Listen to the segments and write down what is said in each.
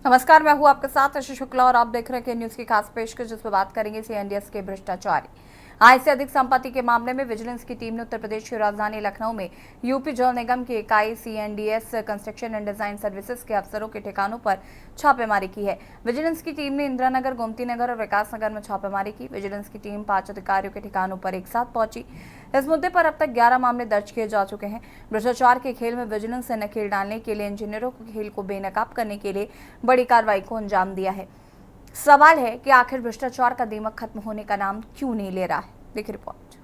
नमस्कार, मैं हूं आपके साथ आशीष शुक्ला और आप देख रहे हैं न्यूज की खास पेशकश, जिसमें बात करेंगे सीएनडीएस के भ्रष्टाचारी आय से अधिक संपत्ति के मामले में विजिलेंस की टीम ने उत्तर प्रदेश की राजधानी लखनऊ में यूपी जल निगम की इकाई CNDS construction and design services के अफसरों के ठिकानों पर छापेमारी की है। विजिलेंस की टीम ने इंदिरा नगर, गोमती नगर और विकास नगर में छापेमारी की। विजिलेंस की टीम 5 अधिकारियों के ठिकानों पर एक साथ पहुंची। इस मुद्दे पर अब तक 11 मामले दर्ज किए जा चुके हैं। भ्रष्टाचार के खेल में विजिलेंस ने नकेल डालने के लिए इंजीनियरों के खेल को बेनकाब करने के लिए बड़ी कार्रवाई को अंजाम दिया है। सवाल है कि आखिर भ्रष्टाचार का दीमक खत्म होने का नाम क्यों नहीं ले रहा है। देखिए रिपोर्ट।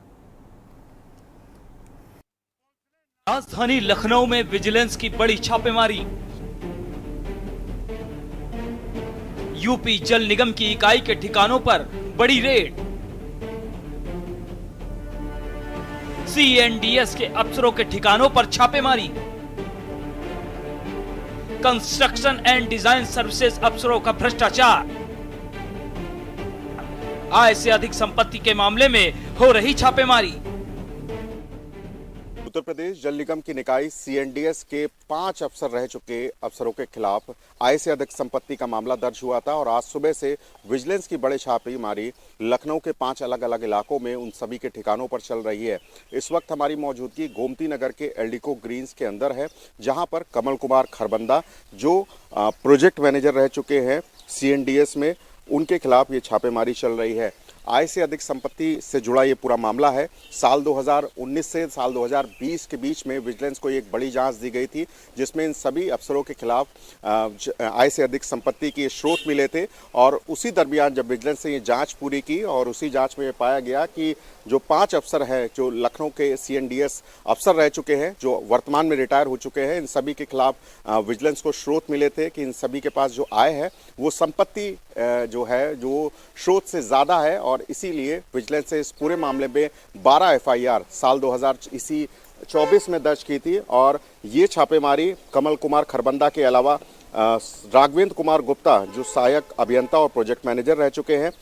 राजधानी लखनऊ में विजिलेंस की बड़ी छापेमारी। यूपी जल निगम की इकाई के ठिकानों पर बड़ी रेड। सीएनडीएस के अफसरों के ठिकानों पर छापेमारी। कंस्ट्रक्शन एंड डिजाइन सर्विसेज अफसरों का भ्रष्टाचार। आय से अधिक संपत्ति के मामले में हो रही छापेमारी। उत्तर प्रदेश जल निगम की निकाय सीएनडीएस के 5 अफसर रह चुके अफसरों के खिलाफ आय से अधिक संपत्ति का मामला दर्ज हुआ था और आज सुबह से विजिलेंस की बड़े छापेमारी लखनऊ के 5 अलग अलग इलाकों में उन सभी के ठिकानों पर चल रही है। इस वक्त हमारी मौजूदगी गोमती नगर के एल्डिको ग्रीन्स के अंदर है, जहां पर कमल कुमार खरबंदा जो प्रोजेक्ट मैनेजर रह चुके हैं सीएनडीएस में, उनके खिलाफ ये छापेमारी चल रही है। आय से अधिक संपत्ति से जुड़ा ये पूरा मामला है। साल 2019 से साल 2020 के बीच में विजिलेंस को एक बड़ी जांच दी गई थी, जिसमें इन सभी अफसरों के खिलाफ आय से अधिक संपत्ति के स्रोत मिले थे और उसी दरमियान जब विजिलेंस ने ये जांच पूरी की और उसी जांच में ये पाया गया कि जो 5 अफसर हैं जो लखनऊ के सीएनडीएस अफसर रह चुके हैं, जो वर्तमान में रिटायर हो चुके हैं, इन सभी के खिलाफ विजिलेंस को स्रोत मिले थे कि इन सभी के पास जो आय है वो संपत्ति जो है जो स्रोत से ज़्यादा है और इसीलिए विजिलेंस से इस पूरे मामले में 12 एफआईआर साल 2024 में दर्ज की थी। और ये छापेमारी कमल कुमार खरबंदा के अलावा राघवेंद्र कुमार गुप्ता जो सहायक अभियंता और प्रोजेक्ट मैनेजर रह चुके हैं।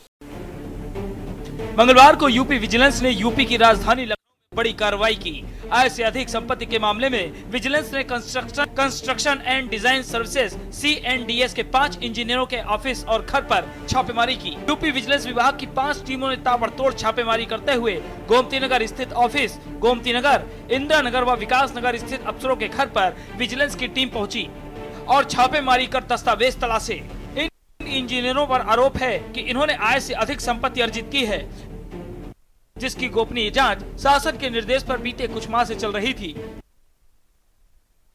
मंगलवार को यूपी विजिलेंस ने यूपी की राजधानी लखनऊ में बड़ी कार्रवाई की। आय से अधिक संपत्ति के मामले में विजिलेंस ने construction and design services CNDS के 5 इंजीनियरों के ऑफिस और घर पर छापेमारी की। यूपी विजिलेंस विभाग की 5 टीमों ने ताबड़तोड़ छापेमारी करते हुए गोमती नगर स्थित ऑफिस, गोमती नगर, इंदिरा नगर व विकास नगर स्थित अफसरों के घर पर विजिलेंस की टीम पहुंची और छापेमारी कर दस्तावेज तलाशे। इन इंजीनियरों पर आरोप है कि इन्होंने आय से अधिक संपत्ति अर्जित की है, जिसकी गोपनीय जांच शासन के निर्देश पर बीते कुछ माह से चल रही थी।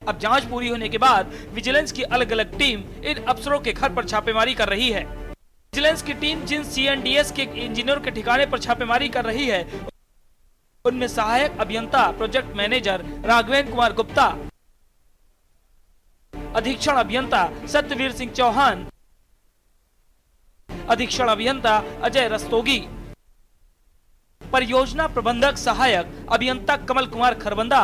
अब जांच पूरी होने के बाद विजिलेंस की अलग अलग टीम इन अफसरों के घर पर छापेमारी कर रही है। विजिलेंस की टीम जिन सीएनडीएस के इंजीनियर के ठिकाने पर छापेमारी कर रही है, उनमें सहायक अभियंता प्रोजेक्ट मैनेजर राघवेंद्र कुमार गुप्ता, अधीक्षण अभियंता सत्यवीर सिंह चौहान, अधीक्षण अभियंता अजय रस्तोगी, परियोजना प्रबंधक सहायक अभियंता कमल कुमार खरबंदा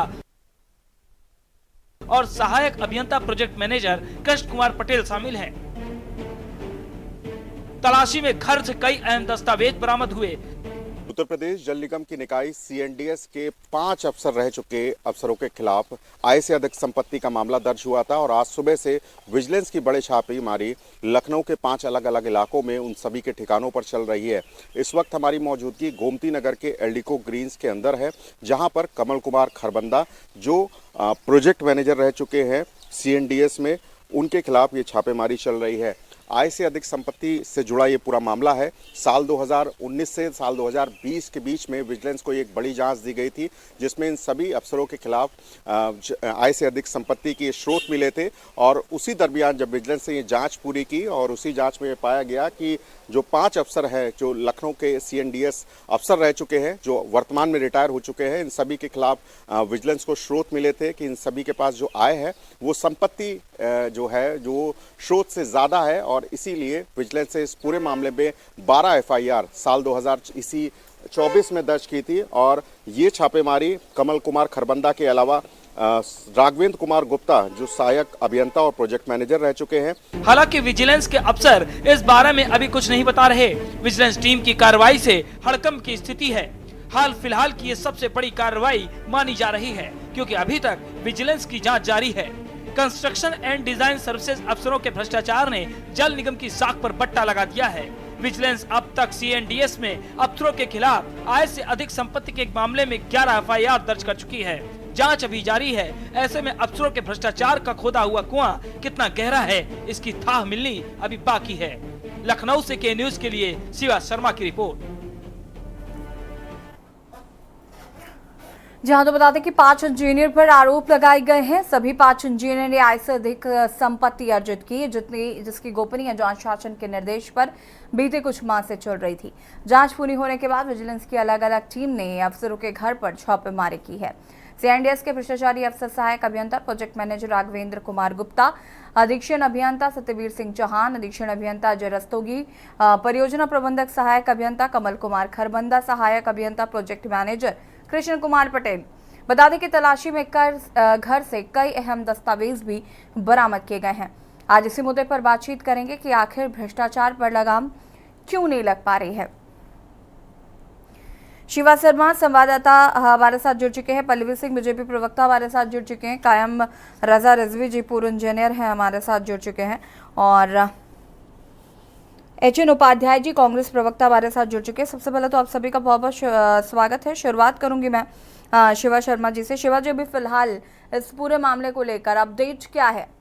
और सहायक अभियंता प्रोजेक्ट मैनेजर कृष्ण कुमार पटेल शामिल हैं। तलाशी में घर से कई अहम दस्तावेज बरामद हुए। उत्तर प्रदेश जल निगम की निकाय सीएनडीएस के 5 अफसर रह चुके अफसरों के खिलाफ आय से अधिक संपत्ति का मामला दर्ज हुआ था और आज सुबह से विजिलेंस की बड़े छापेमारी लखनऊ के 5 अलग अलग इलाकों में उन सभी के ठिकानों पर चल रही है। इस वक्त हमारी मौजूदगी गोमती नगर के एल्डिको ग्रीन्स के अंदर है, जहां पर कमल कुमार खरबंदा जो प्रोजेक्ट मैनेजर रह चुके हैं सीएनडीएस में, उनके खिलाफ ये छापेमारी चल रही है। आय से अधिक संपत्ति से जुड़ा ये पूरा मामला है। साल 2019 से साल 2020 के बीच में विजिलेंस को एक बड़ी जांच दी गई थी, जिसमें इन सभी अफसरों के खिलाफ आय से अधिक संपत्ति के स्रोत मिले थे और उसी दरमियान जब विजिलेंस ने ये जांच पूरी की और उसी जांच में पाया गया कि जो 5 अफसर हैं जो लखनऊ के सीएनडीएस अफसर रह चुके हैं, जो वर्तमान में रिटायर हो चुके हैं, इन सभी के खिलाफ विजिलेंस को स्रोत मिले थे कि इन सभी के पास जो आय है वो संपत्ति जो है जो स्रोत से ज़्यादा है और इसीलिए विजिलेंस से इस पूरे मामले में 12 एफआईआर साल 2024 में दर्ज की थी। और ये छापेमारी कमल कुमार खरबंदा के अलावा राघवेंद्र कुमार गुप्ता जो सहायक अभियंता और प्रोजेक्ट मैनेजर रह चुके हैं। हालांकि विजिलेंस के अफसर इस बारे में अभी कुछ नहीं बता रहे। विजिलेंस टीम की कार्रवाई से हड़कंप की स्थिति है। हाल फिलहाल की ये सबसे बड़ी कार्रवाई मानी जा रही है, क्योंकि अभी तक विजिलेंस की जांच जारी है। कंस्ट्रक्शन एंड डिजाइन सर्विसेज अफसरों के भ्रष्टाचार ने जल निगम की साख पर बट्टा लगा दिया है। विजिलेंस अब तक CNDS में अफसरों के खिलाफ आय से अधिक संपत्ति के मामले में 11 FIR दर्ज कर चुकी है। जांच अभी जारी है। ऐसे में अफसरों के भ्रष्टाचार का खोदा हुआ कुआं कितना गहरा है, इसकी थाह मिलनी अभी बाकी है। लखनऊ से के न्यूज के लिए शिवा शर्मा की रिपोर्ट। जहां तो बता दें कि 5 इंजीनियर पर आरोप लगाए गए हैं। सभी 5 इंजीनियर ने आय से अधिक संपत्ति अर्जित की, जिसकी गोपनीय जांच शासन के निर्देश पर बीते कुछ माह से चल रही थी। जांच पूरी होने के बाद विजिलेंस की अलग अलग टीम ने अफसरों के घर पर छापेमारी की है। CNDS के भ्रष्टाचारी अफसर सहायक अभियंता प्रोजेक्ट मैनेजर राघवेंद्र कुमार गुप्ता, अधीक्षण अभियंता सत्यवीर सिंह चौहान, अधीक्षण अभियंता अजय रस्तोगी, परियोजना प्रबंधक सहायक अभियंता कमल कुमार खरबंदा, सहायक अभियंता प्रोजेक्ट मैनेजर कृष्ण कुमार पटेल। बता दें कि तलाशी में घर से कई अहम दस्तावेज भी बरामद किए गए हैं। आज इसी मुद्दे पर बातचीत करेंगे कि आखिर भ्रष्टाचार पर लगाम क्यों नहीं लग पा रही है। शिवा शर्मा संवाददाता हमारे साथ जुड़ चुके हैं, पल्लवी सिंह बीजेपी प्रवक्ता हमारे साथ जुड़ चुके हैं, कायम रजा रिजवी जी पूर्व इंजीनियर हैं हमारे साथ जुड़ चुके हैं, और HN उपाध्याय जी कांग्रेस प्रवक्ता हमारे साथ जुड़ चुके हैं। सबसे पहले तो आप सभी का बहुत बहुत स्वागत है। शुरुआत करूंगी मैं शिवा शर्मा जी से। शिवा जी, अभी फिलहाल इस पूरे मामले को लेकर अपडेट क्या है?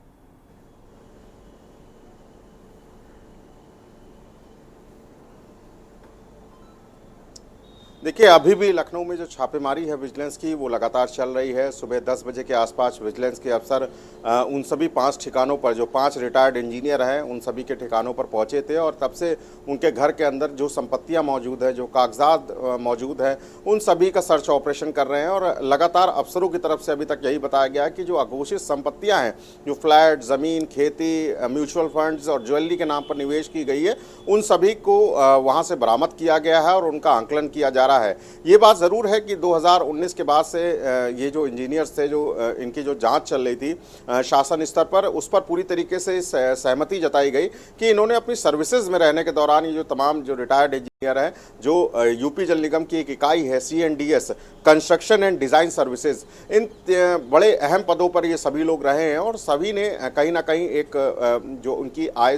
देखिए, अभी भी लखनऊ में जो छापेमारी है विजिलेंस की वो लगातार चल रही है। सुबह 10 बजे के आसपास विजिलेंस के अफसर उन सभी 5 ठिकानों पर, जो 5 रिटायर्ड इंजीनियर हैं, उन सभी के ठिकानों पर पहुंचे थे और तब से उनके घर के अंदर जो संपत्तियां मौजूद है, जो कागजात मौजूद है, उन सभी का सर्च ऑपरेशन कर रहे हैं। और लगातार अफसरों की तरफ से अभी तक यही बताया गया है कि जो अघोषित संपत्तियाँ हैं, जो फ्लैट, ज़मीन, खेती, म्यूचुअल फंड्स और ज्वेलरी के नाम पर निवेश की गई है, उन सभी को वहाँ से बरामद किया गया है और उनका आंकलन किया जा रहा है। ये बात ज़रूर है कि 2019 के बाद से ये जो इंजीनियर्स थे, जो इनकी जो जांच चल रही थी शासन स्तर पर, उस पर पूरी तरीके से सहमति जताई गई कि इन्होंने अपनी सर्विसेज में रहने के दौरान ये जो तमाम जो रिटायर्ड इंजीनियर हैं, जो यूपी जल निगम की एक इकाई है CNDS construction and design services, इन बड़े अहम पदों पर ये सभी लोग रहे हैं और सभी ने कहीं ना कहीं एक जो उनकी आय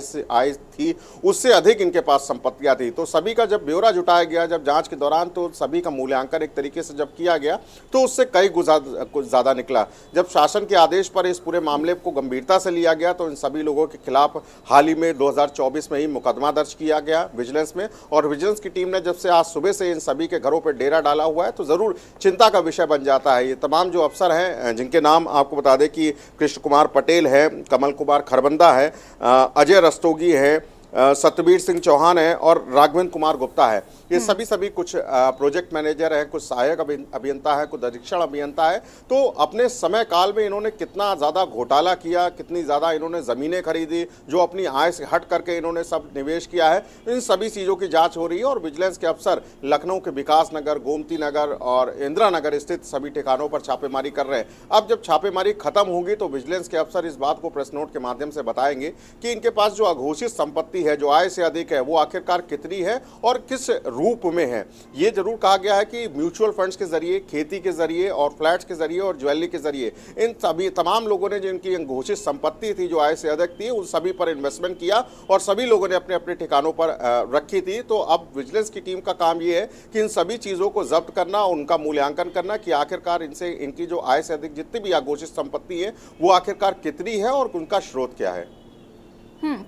थी उससे अधिक इनके पास संपत्तियां थी। तो सभी का जब ब्यौरा जुटाया गया जब जांच के दौरान, तो सभी का मूल्यांकन एक तरीके से जब किया गया तो उससे कई कुछ ज़्यादा निकला। जब शासन के आदेश पर इस पूरे मामले को गंभीरता से लिया गया तो इन सभी लोगों के खिलाफ हाल ही में 2024 में ही मुकदमा दर्ज किया गया विजिलेंस में। और विजिलेंस की टीम ने जब से आज सुबह से इन सभी के घरों पर डेरा डाला हुआ है तो ज़रूर चिंता का विषय बन जाता है। ये तमाम जो अफसर हैं, जिनके नाम आपको बता दें कि कृष्ण कुमार पटेल है, कमल कुमार खरबंदा है, अजय रस्तोगी है, सत्यवीर सिंह चौहान है और राघवेंद्र कुमार गुप्ता है। ये सभी कुछ प्रोजेक्ट मैनेजर हैं, कुछ सहायक अभियंता है, कुछ अधीक्षण अभियंता है। तो अपने समय काल में इन्होंने कितना ज़्यादा घोटाला किया, कितनी ज़्यादा इन्होंने ज़मीनें खरीदी, जो अपनी आय से हट करके इन्होंने सब निवेश किया है, इन सभी चीज़ों की जांच हो रही है। और विजिलेंस के अफसर लखनऊ के विकास नगर, गोमती नगर और इंदिरा नगर स्थित सभी ठिकानों पर छापेमारी कर रहे हैं। अब जब छापेमारी खत्म होगी तो विजिलेंस के अफसर इस बात को प्रेस नोट के माध्यम से बताएंगे कि इनके पास जो अघोषित संपत्ति है, जो आय से अधिक है, वो आखिरकार कितनी है और किस रूप में है। ये जरूर कहा गया है कि म्यूचुअल फंड्स के जरिए, खेती के जरिए और फ्लैट्स के जरिए और ज्वेलरी के जरिए इन सभी तमाम लोगों ने जिनकी घोषित संपत्ति थी, जो आय से अधिक थी, उन सभी पर इन्वेस्टमेंट किया और सभी लोगों ने अपने अपने ठिकानों पर रखी थी। तो अब विजिलेंस की टीम का काम ये है कि इन सभी चीजों को जब्त करना, उनका मूल्यांकन करना कि आखिरकार इनसे इनकी जो आय से अधिक जितनी भी अघोषित संपत्ति है वो आखिरकार कितनी है और उनका स्रोत क्या है।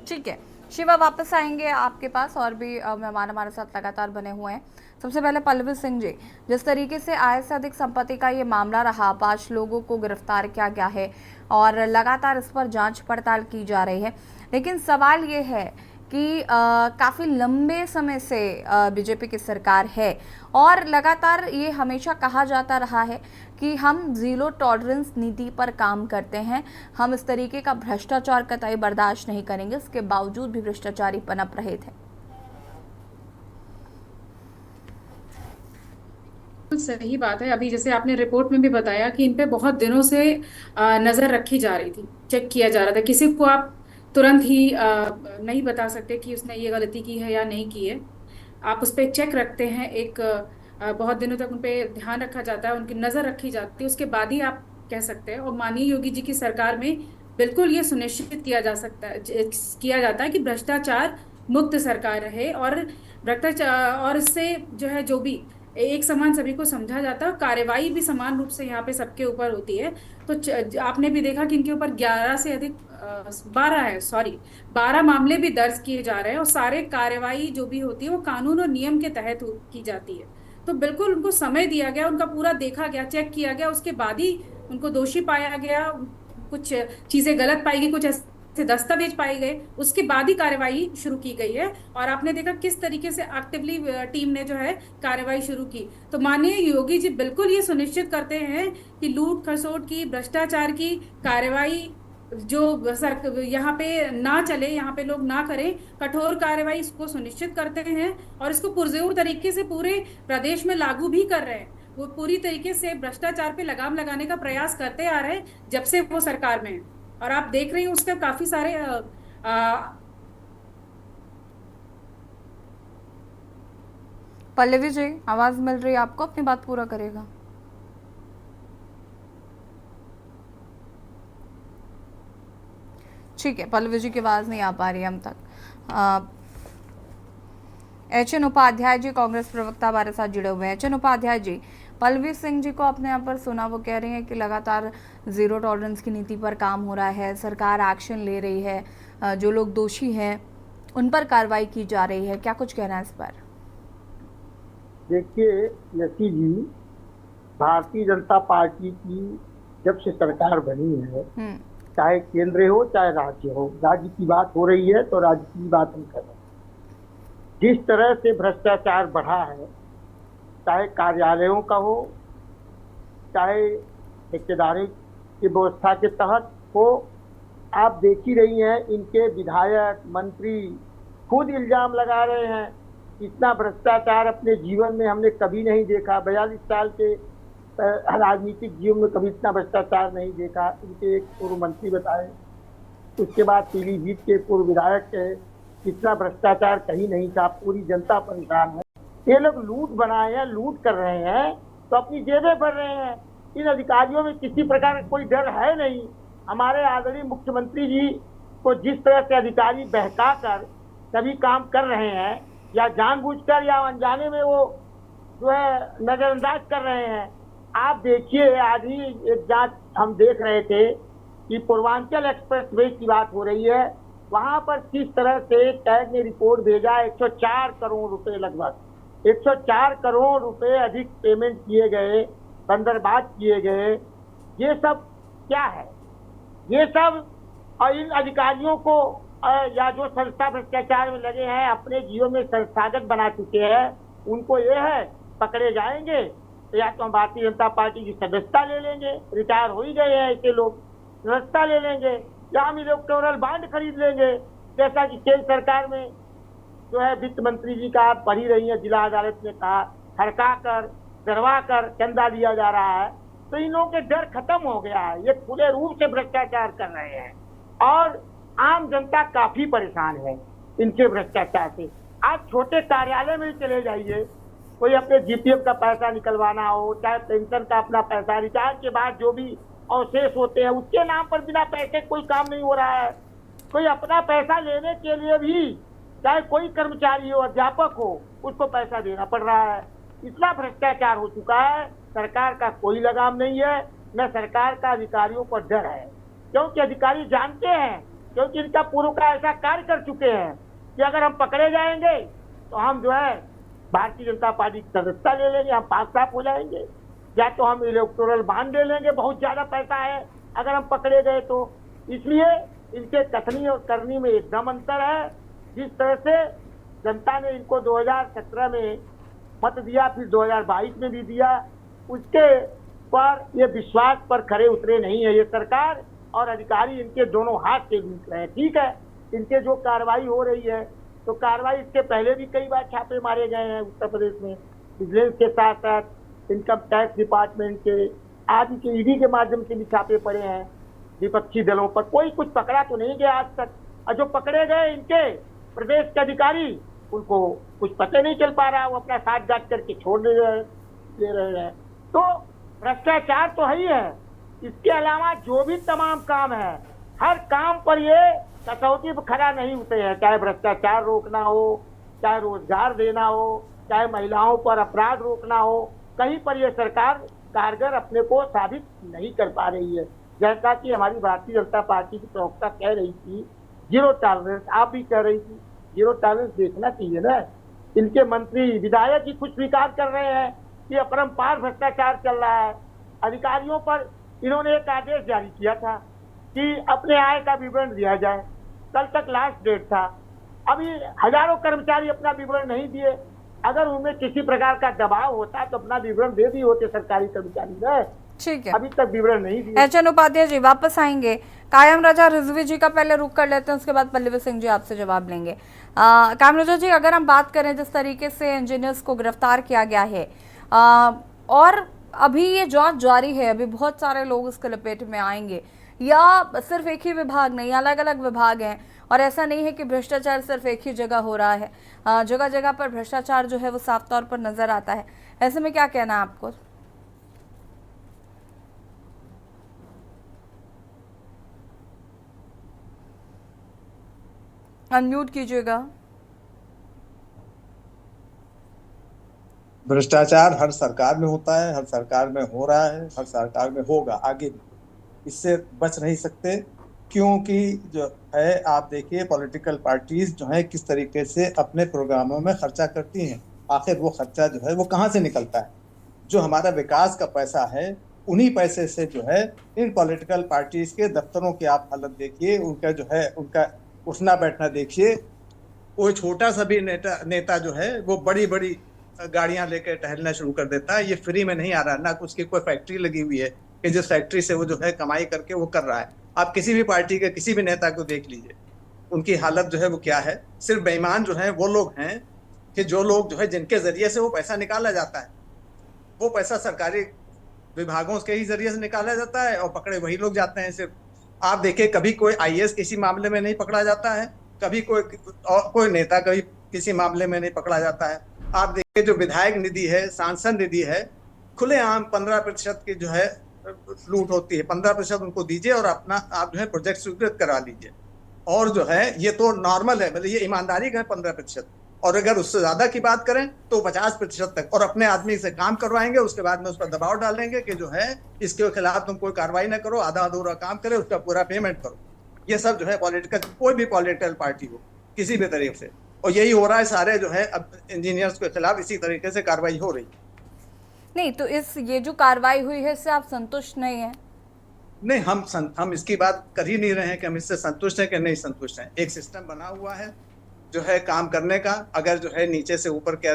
ठीक है शिवा, वापस आएंगे आपके पास, और भी मेहमान हमारे साथ लगातार बने हुए हैं। सबसे पहले पल्लवी सिंह जी, जिस तरीके से आय से अधिक संपत्ति का ये मामला रहा, 5 लोगों को गिरफ्तार किया गया है और लगातार इस पर जांच पड़ताल की जा रही है, लेकिन सवाल ये है कि काफ़ी लंबे समय से बीजेपी की सरकार है और लगातार ये हमेशा कहा जाता रहा है कि हम ज़ीरो टॉलरेंस नीति पर काम करते हैं, हम इस तरीके का भ्रष्टाचार कतई बर्दाश्त नहीं करेंगे। इसके बावजूद भी भ्रष्टाचारी पनप रहे थे। सही बात है। अभी जैसे आपने रिपोर्ट में भी बताया कि इन पे बहुत दिनों से नजर रखी जा रही थी, चेक किया जा रहा था। किसी को आप तुरंत ही नहीं बता सकते कि उसने ये गलती की है या नहीं की है। आप उस पर चेक रखते हैं, एक बहुत दिनों तक उन पर ध्यान रखा जाता है, उनकी नज़र रखी जाती है, उसके बाद ही आप कह सकते हैं। और माननीय योगी जी की सरकार में बिल्कुल ये सुनिश्चित किया जाता है कि भ्रष्टाचार मुक्त सरकार रहे, और भ्रष्टाचार और इससे जो है जो भी एक समान सभी को समझा जाता है, और कार्रवाई भी समान रूप से यहाँ पे सबके ऊपर होती है। तो आपने भी देखा कि इनके ऊपर 11 से अधिक 12 है, सॉरी 12 मामले भी दर्ज किए जा रहे हैं, और सारे कार्रवाई जो भी होती है वो कानून और नियम के तहत की जाती है। तो बिल्कुल उनको समय दिया गया, उनका पूरा देखा गया, चेक किया गया, उसके बाद ही उनको दोषी पाया गया। कुछ चीजें गलत पाई गई, कुछ ऐसे दस्तावेज पाए गए, उसके बाद ही कार्रवाई शुरू की गई है। और आपने देखा किस तरीके से एक्टिवली टीम ने जो है कार्रवाई शुरू की। तो माननीय योगी जी बिल्कुल ये सुनिश्चित करते हैं कि लूट खसोट की, भ्रष्टाचार की कार्रवाई जो सर यहाँ पे ना चले, यहाँ पे लोग ना करें, कठोर कार्रवाई इसको सुनिश्चित करते हैं, और इसको पुरजोर तरीके से पूरे प्रदेश में लागू भी कर रहे हैं। वो पूरी तरीके से भ्रष्टाचार पे लगाम लगाने का प्रयास करते आ रहे हैं जब से वो सरकार में है। और आप देख रही हैं उसके काफी सारे पल्लवी जी, आवाज मिल रही है आपको? अपनी बात पूरा करेगा। ठीक है, पल्लवी जी की आवाज नहीं आ पा रही है हम तक। एच.एन. उपाध्याय जी कांग्रेस प्रवक्ता हमारे साथ जुड़े हुए हैं। एच.एन. उपाध्याय जी, पल्लवी सिंह जी को आपने यहाँ पर सुना, वो कह रही हैं कि लगातार जीरो टॉलरेंस की नीति पर काम हो रहा है, सरकार एक्शन ले रही है, जो लोग दोषी हैं उन पर कार्रवाई की जा रही है, क्या कुछ कहना है इस पर? देखिए यशी जी, भारतीय जनता पार्टी की जब से सरकार बनी है, चाहे केंद्र हो चाहे राज्य हो, राज्य की बात हो रही है तो राज्य की बात हम कर रहे हैं। जिस तरह से भ्रष्टाचार बढ़ा है, चाहे कार्यालयों का हो, चाहे ठेकेदारी की व्यवस्था के तहत हो, आप देख ही रही हैं इनके विधायक मंत्री खुद इल्जाम लगा रहे हैं। इतना भ्रष्टाचार अपने जीवन में हमने कभी नहीं देखा, 42 साल के राजनीतिक जीवन में कभी इतना भ्रष्टाचार नहीं देखा। इनके एक पूर्व मंत्री बताए, उसके बाद पीलीभीत के पूर्व विधायक के, इतना भ्रष्टाचार कहीं नहीं था। पूरी जनता परेशान है। ये लोग लूट बनाए हैं, लूट कर रहे हैं तो अपनी जेबें भर रहे हैं। इन अधिकारियों में किसी प्रकार का कोई डर है नहीं। हमारे आदरणीय मुख्यमंत्री जी को जिस तरह से अधिकारी बहका कर सभी काम कर रहे हैं, या जानबूझकर या अनजाने में वो जो है नजरअंदाज कर रहे हैं। आप देखिए, आज ही एक जांच हम देख रहे थे कि पूर्वांचल एक्सप्रेस वे की बात हो रही है, वहां पर किस तरह से टैग ने रिपोर्ट भेजा, 104 करोड़ रुपए, लगभग 104 करोड़ रुपए अधिक पेमेंट किए गए, बंदरबाज किए गए। ये सब क्या है? ये सब इन अधिकारियों को या जो संस्था भ्रष्टाचार में लगे हैं, अपने जीवन में संस्थागत बना चुके हैं, उनको ये है पकड़े जाएंगे तो या तो हम भारतीय जनता पार्टी की सदस्यता ले लेंगे, रिटायर हो ही गए हैं ऐसे लोग, सदस्यता ले लेंगे, या हम इलेक्टोरल बॉन्ड खरीद लेंगे। जैसा कि केंद्र सरकार में जो है वित्त मंत्री जी का आप पढ़ी रही है, जिला अदालत ने कहा हड़का कर डरवा कर चंदा लिया जा रहा है। तो इन लोगों के डर खत्म हो गया है, ये खुले रूप से भ्रष्टाचार कर रहे हैं और आम जनता काफी परेशान है इनके भ्रष्टाचार से। आप छोटे कार्यालय में ही चले जाइए, कोई अपने जीपीएफ का पैसा निकलवाना हो, चाहे पेंशन का अपना पैसा, रिटायर के बाद जो भी अवशेष होते हैं उसके नाम पर बिना पैसे कोई काम नहीं हो रहा है। कोई अपना पैसा लेने के लिए भी, चाहे कोई कर्मचारी हो, अध्यापक हो, उसको पैसा देना पड़ रहा है। इतना भ्रष्टाचार हो चुका है, सरकार का कोई लगाम नहीं है, न सरकार का अधिकारियों पर डर है, क्योंकि अधिकारी जानते हैं, क्योंकि इनका पूर्व का ऐसा कार्य कर चुके हैं कि अगर हम पकड़े जाएंगे तो हम जो है भारतीय जनता पार्टी की सदस्यता ले लेंगे, हम पास साफ हो जाएंगे, या तो हम इलेक्टोरल बॉन्ड ले लेंगे, बहुत ज्यादा पैसा है अगर हम पकड़े गए तो। इसलिए इनके कथनी और करनी में एकदम अंतर है। जिस तरह से जनता ने इनको 2017 में मत दिया, फिर 2022 में भी दिया, उसके पर ये विश्वास पर खरे उतरे नहीं है ये सरकार और अधिकारी, इनके दोनों हाथ से लूट रहे हैं। ठीक है, इनके जो कार्रवाई हो रही है तो कार्रवाई इसके पहले भी कई बार छापे मारे गए हैं उत्तर प्रदेश में, विजिलेंस के साथ साथ इनकम टैक्स डिपार्टमेंट के, आदि के ईडी के माध्यम से भी छापे पड़े हैं विपक्षी दलों पर। कोई कुछ पकड़ा तो नहीं गया आज तक, और जो पकड़े गए इनके प्रदेश के अधिकारी, उनको कुछ पता नहीं चल पा रहा, वो अपना साथ गांठ करके छोड़ दे रहे हैं। तो भ्रष्टाचार तो है ही है, इसके अलावा जो भी तमाम काम है हर काम पर ये कसौटी पर खरा नहीं उतरे हैं, चाहे भ्रष्टाचार रोकना हो, चाहे रोजगार देना हो, चाहे महिलाओं पर अपराध रोकना हो, कहीं पर ये सरकार कारगर अपने को साबित नहीं कर पा रही है। जैसा कि हमारी भारतीय जनता पार्टी की प्रवक्ता कह रही थी, जीरो टॉलरेंस, आप भी कह रही थी, जीरो टॉलरेंस देखना चाहिए ना। इनके मंत्री विधायक ही खुद स्वीकार कर रहे हैं कि अपरंपार भ्रष्टाचार चल रहा है। अधिकारियों पर इन्होंने एक आदेश जारी किया था कि अपने आय का विवरण दिया जाए, कल तक लास्ट डेट था। अभी हजारों कर्मचारी अपना विवरण नहीं दिए। अगर उनमें किसी प्रकार का दबाव होता तो अपना विवरण दे दिए होते सरकारी कर्मचारी ने। ठीक है, अभी तक विवरण नहीं दिए। एचएन उपाध्याय जी वापस आएंगे। कायम राजा रिजवी जी का पहले रुख कर लेते हैं, उसके बाद पल्लवी सिंह जी आपसे जवाब लेंगे। कायम राजा जी, अगर हम बात करें जिस तरीके से इंजीनियर्स को गिरफ्तार किया गया है और अभी ये जांच जारी है, अभी बहुत सारे लोग इसके लपेट में आएंगे, या सिर्फ एक ही विभाग नहीं, अलग अलग विभाग हैं, और ऐसा नहीं है कि भ्रष्टाचार सिर्फ एक ही जगह हो रहा है, जगह जगह पर भ्रष्टाचार जो है वो साफ तौर पर नजर आता है। ऐसे में क्या कहना है आपको? अनम्यूट कीजिएगा। भ्रष्टाचार हर सरकार में होता है, हर सरकार में हो रहा है, हर सरकार में होगा आगे भी। इससे बच नहीं सकते, क्योंकि जो है आप देखिए पॉलिटिकल पार्टीज जो है किस तरीके से अपने प्रोग्रामों में खर्चा करती हैं। आखिर वो खर्चा जो है वो कहाँ से निकलता है? जो हमारा विकास का पैसा है, उन्हीं पैसे से जो है इन पॉलिटिकल पार्टीज के दफ्तरों की आप हालत देखिए, उनका जो है उनका उठना बैठना देखिए। कोई छोटा सा भी नेता जो है वो बड़ी बड़ी गाड़ियां लेकर टहलना शुरू कर देता है। ये फ्री में नहीं आ रहा, ना उसकी कोई फैक्ट्री लगी हुई है कि जिस फैक्ट्री से वो जो है कमाई करके वो कर रहा है। आप किसी भी पार्टी के किसी भी नेता को देख लीजिए, उनकी हालत जो है वो क्या है। सिर्फ बेईमान जो है वो लोग हैं कि जो लोग जो है जिनके जरिए से वो पैसा निकाला जाता है, वो पैसा सरकारी विभागों के ही जरिए से निकाला जाता है और पकड़े वही लोग जाते हैं। सिर्फ आप देखिए कभी कोई आईएएस किसी मामले में नहीं पकड़ा जाता है, कभी कोई नेता कभी किसी मामले में नहीं पकड़ा जाता है। आप देखिए जो विधायक निधि है, सांसद निधि है, खुलेआम 15% की जो है लूट होती है। 15% उनको दीजिए और अपना आप जो है प्रोजेक्ट स्वीकृत करा लीजिए। और जो है ये तो नॉर्मल है, मतलब ये ईमानदारी का 15%। और अगर उससे ज्यादा की बात करें तो 50% तक, और अपने आदमी से काम करवाएंगे, उसके बाद में उस पर दबाव डालेंगे कि जो है इसके खिलाफ तुम कोई कार्रवाई ना करो, आधा अधूरा काम करे, उसका पूरा पेमेंट करो। ये सब जो है पॉलिटिकल, कोई भी पॉलिटिकल पार्टी हो किसी भी तरीके से, और यही हो रहा है सारे जो है अब इंजीनियर्स के खिलाफ इसी तरीके से कार्रवाई हो रही है। नहीं तो ये जो कार्रवाई हुई है इससे आप संतुष्ट नहीं है? नहीं, हम इसकी बात कर ही नहीं रहे हैं कि हम इससे संतुष्ट हैं कि नहीं संतुष्ट हैं। एक सिस्टम बना हुआ है जो है काम करने का। अगर जो है नीचे से ऊपर के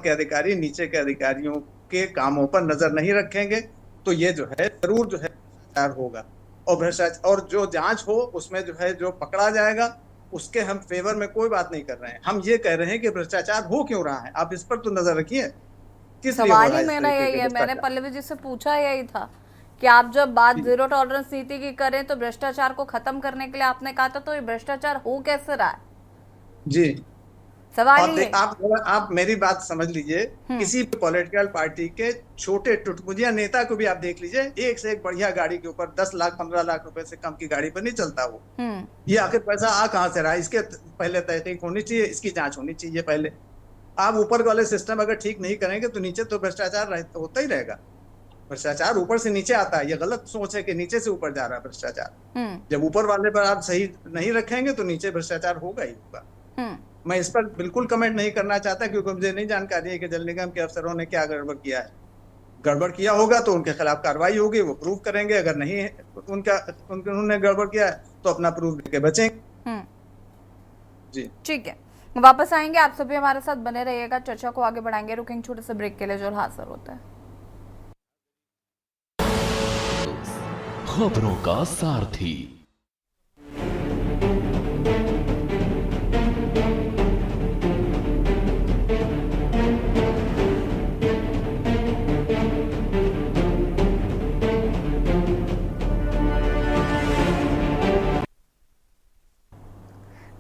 अधिकारी नीचे के अधिकारियों के कामों पर नजर नहीं रखेंगे तो ये जो है जरूर जो है भ्रष्टाचार होगा। और भ्रष्टाचार और जो जांच हो उसमें जो है जो पकड़ा जाएगा उसके हम फेवर में कोई बात नहीं कर रहे हैं। हम ये कह रहे हैं कि भ्रष्टाचार हो क्यों रहा है, आप इस पर तो नजर रखिए। सवाल ही मेरा यही है, मैंने पल्लवी जी से पूछा यही था कि आप जब बात जीरो टॉलरेंस नीति की करें तो भ्रष्टाचार को खत्म करने के लिए आपने कहा था, तो ये भ्रष्टाचार हो कैसे रहा है? जी, सवाल ही आप मेरी बात समझ लीजिए। किसी भी पॉलिटिकल पार्टी के छोटे टुटमुजिया नेता को भी आप देख लीजिए, एक से एक बढ़िया गाड़ी के ऊपर 10 लाख 15 लाख रुपए से कम की गाड़ी पर नहीं चलता वो। ये आखिर पैसा आ कहाँ से रहा है? इसके पहले तहकीक होनी चाहिए, इसकी जांच होनी चाहिए पहले। आप ऊपर वाले सिस्टम अगर ठीक नहीं करेंगे तो नीचे तो भ्रष्टाचार होता ही रहेगा। भ्रष्टाचार ऊपर से नीचे आता है, ये गलत सोच है कि नीचे से ऊपर जा रहा है भ्रष्टाचार। जब ऊपर वाले पर आप सही नहीं रखेंगे तो नीचे भ्रष्टाचार होगा ही होगा। मैं इस पर बिल्कुल कमेंट नहीं करना चाहता क्योंकि मुझे नहीं जानकारी है कि जल निगम के अफसरों ने क्या गड़बड़ किया है। गड़बड़ किया होगा तो उनके खिलाफ कार्रवाई होगी, वो प्रूव करेंगे। अगर नहीं है उन्होंने गड़बड़ किया है तो अपना प्रूफ देके बचेंगे। जी ठीक है, वापस आएंगे। आप सभी हमारे साथ बने रहिएगा, चर्चा को आगे बढ़ाएंगे। रुकेंगे छोटे से ब्रेक के लिए जो हासिल होता है। खबरों का सारथी।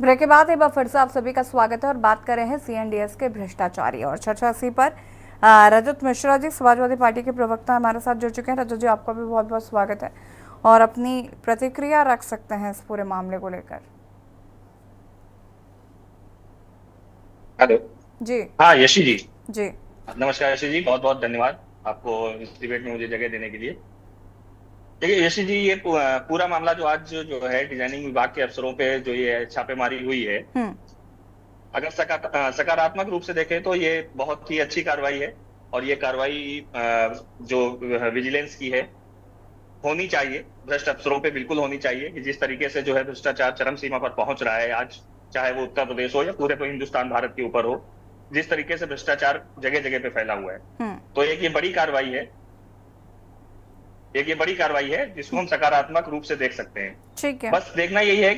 ब्रेक के बाद एक बार फिर से आप सभी का स्वागत है और बात कर रहे हैं CNDS के भ्रष्टाचारी, और चर्चा इसी पर रजत मिश्रा जी समाजवादी पार्टी के प्रवक्ता हमारे साथ जुड़ चुके हैं। रजत जी, आपका भी बहुत बहुत स्वागत है। और अपनी प्रतिक्रिया रख सकते हैं इस पूरे मामले को लेकर। हेलो। जी हाँ यशी जी, जी नमस्कार यशी जी, बहुत बहुत धन्यवाद आपको इस डिबेट में मुझे जगह देने के लिए। देखिए यशी जी, ये पूरा मामला जो आज जो है डिजाइनिंग विभाग के अफसरों पे जो ये छापेमारी हुई है, अगर सकारात्मक रूप से देखें तो ये बहुत ही अच्छी कार्रवाई है। और ये कार्रवाई जो विजिलेंस की है होनी चाहिए, भ्रष्ट अफसरों पे बिल्कुल होनी चाहिए कि जिस तरीके से जो है भ्रष्टाचार चरम सीमा पर पहुंच रहा है आज, चाहे वो उत्तर प्रदेश हो या पूरे हिंदुस्तान भारत के ऊपर हो, जिस तरीके से भ्रष्टाचार जगह जगह पे फैला हुआ है। तो एक ये बड़ी कार्रवाई है, जिसको हम सकारात्मक रूप से देख सकते हैं। ठीक है। बस देखना यही है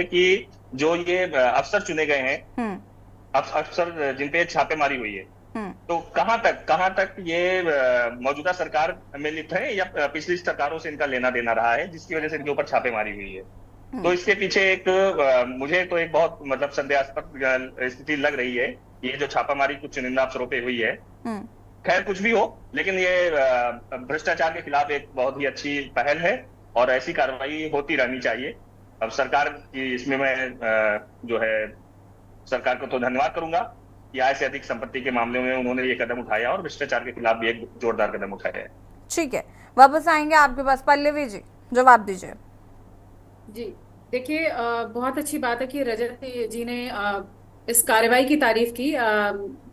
कि जो ये अफसर चुने गए हैं, अफसर जिन पे छापेमारी हुई है, तो कहां तक ये मौजूदा सरकार में लिप्त है या पिछली सरकारों से इनका लेना देना रहा है जिसकी वजह से इनके ऊपर छापेमारी हुई है। तो इसके पीछे मुझे तो एक बहुत मतलब संदेहास्पद स्थिति लग रही है। ये जो छापामारी कुछ चुनिंदा अफसरों पे हुई है, खैर कुछ भी हो, लेकिन ये भ्रष्टाचार के खिलाफ एक बहुत ही अच्छी पहल है और ऐसी कार्रवाई होती रहनी चाहिए। अब सरकार की इसमें मैं जो है सरकार को तो धन्यवाद करूंगा कि आय से अधिक संपत्ति के मामले में उन्होंने ये कदम उठाया और भ्रष्टाचार के खिलाफ भी एक जोरदार कदम उठाया है। ठीक है, वापस आएंगे आपके पास। पल्लवी जी जवाब दीजिए। जी देखिए, बहुत अच्छी बात है कि रजत जी ने इस कार्रवाई की तारीफ की।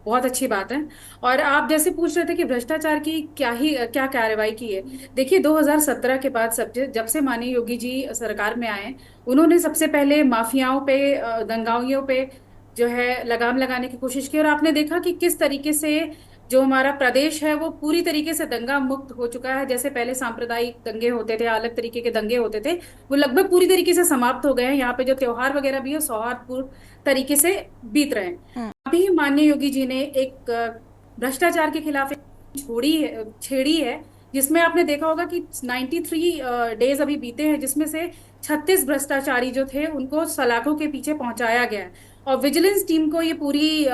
बहुत अच्छी बात है। और आप जैसे पूछ रहे थे कि भ्रष्टाचार की क्या कार्रवाई की है। देखिए 2017 के बाद जब से माननीय योगी जी सरकार में आए, उन्होंने सबसे पहले माफियाओं पे, दंगाइयों पे जो है लगाम लगाने की कोशिश की। और आपने देखा कि किस तरीके से जो हमारा प्रदेश है वो पूरी तरीके से दंगा मुक्त हो चुका है। जैसे पहले सांप्रदायिक दंगे होते थे, अलग तरीके के दंगे होते थे, वो लगभग पूरी तरीके से समाप्त हो गए हैं। यहाँ पे जो त्योहार वगैरह भी है सौहार्दपूर्ण तरीके से बीत रहे हैं। अभी माननीय योगी जी ने एक भ्रष्टाचार के खिलाफ छेड़ी है, जिसमें आपने देखा होगा कि 93 डेज अभी बीते हैं, जिसमें से 36 भ्रष्टाचारी जो थे उनको सलाखों के पीछे पहुंचाया गया है। और विजिलेंस टीम को ये पूरी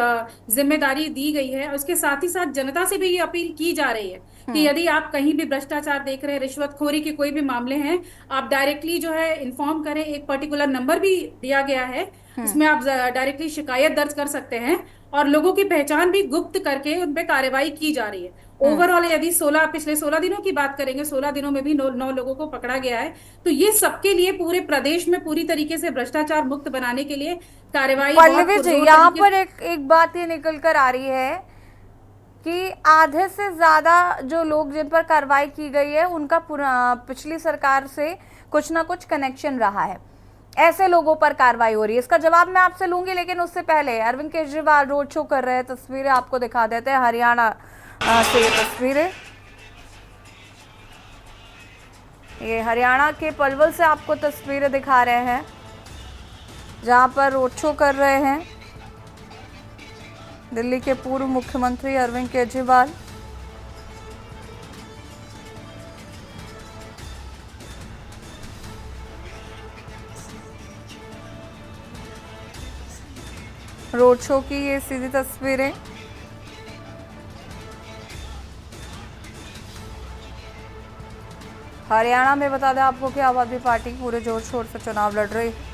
जिम्मेदारी दी गई है। और उसके साथ ही साथ जनता से भी ये अपील की जा रही है कि यदि आप कहीं भी भ्रष्टाचार देख रहे हैं, रिश्वतखोरी के कोई भी मामले हैं, आप डायरेक्टली जो है इन्फॉर्म करें। एक पर्टिकुलर नंबर भी दिया गया है, उसमें आप डायरेक्टली शिकायत दर्ज कर सकते हैं। और लोगों की पहचान भी गुप्त करके उन पे कार्रवाई की जा रही है। ओवरऑल यदि पिछले 16 दिनों की बात करेंगे, 16 दिनों में भी 9 लोगों को पकड़ा गया है। तो ये सबके लिए पूरे प्रदेश में पूरी तरीके से भ्रष्टाचार मुक्त बनाने के लिए कार्रवाई। पल्लवी जी, यहाँ पर एक बात ये निकल कर आ रही है कि आधे से ज्यादा जो लोग जिन पर कार्रवाई की गई है उनका पिछली सरकार से कुछ ना कुछ कनेक्शन रहा है। ऐसे लोगों पर कार्रवाई हो रही है। इसका जवाब मैं आपसे लूंगी, लेकिन उससे पहले अरविंद केजरीवाल रोड शो कर रहे हैं। तस्वीरें आपको दिखा देते हैं हरियाणा से। तस्वीरें ये हरियाणा के पलवल से आपको तस्वीरें दिखा रहे हैं, जहां पर रोड शो कर रहे हैं दिल्ली के पूर्व मुख्यमंत्री अरविंद केजरीवाल। रोड शो की ये सीधी तस्वीरें। हरियाणा में बता दें आपको कि आम आदमी पार्टी पूरे जोर शोर से चुनाव लड़ रही है।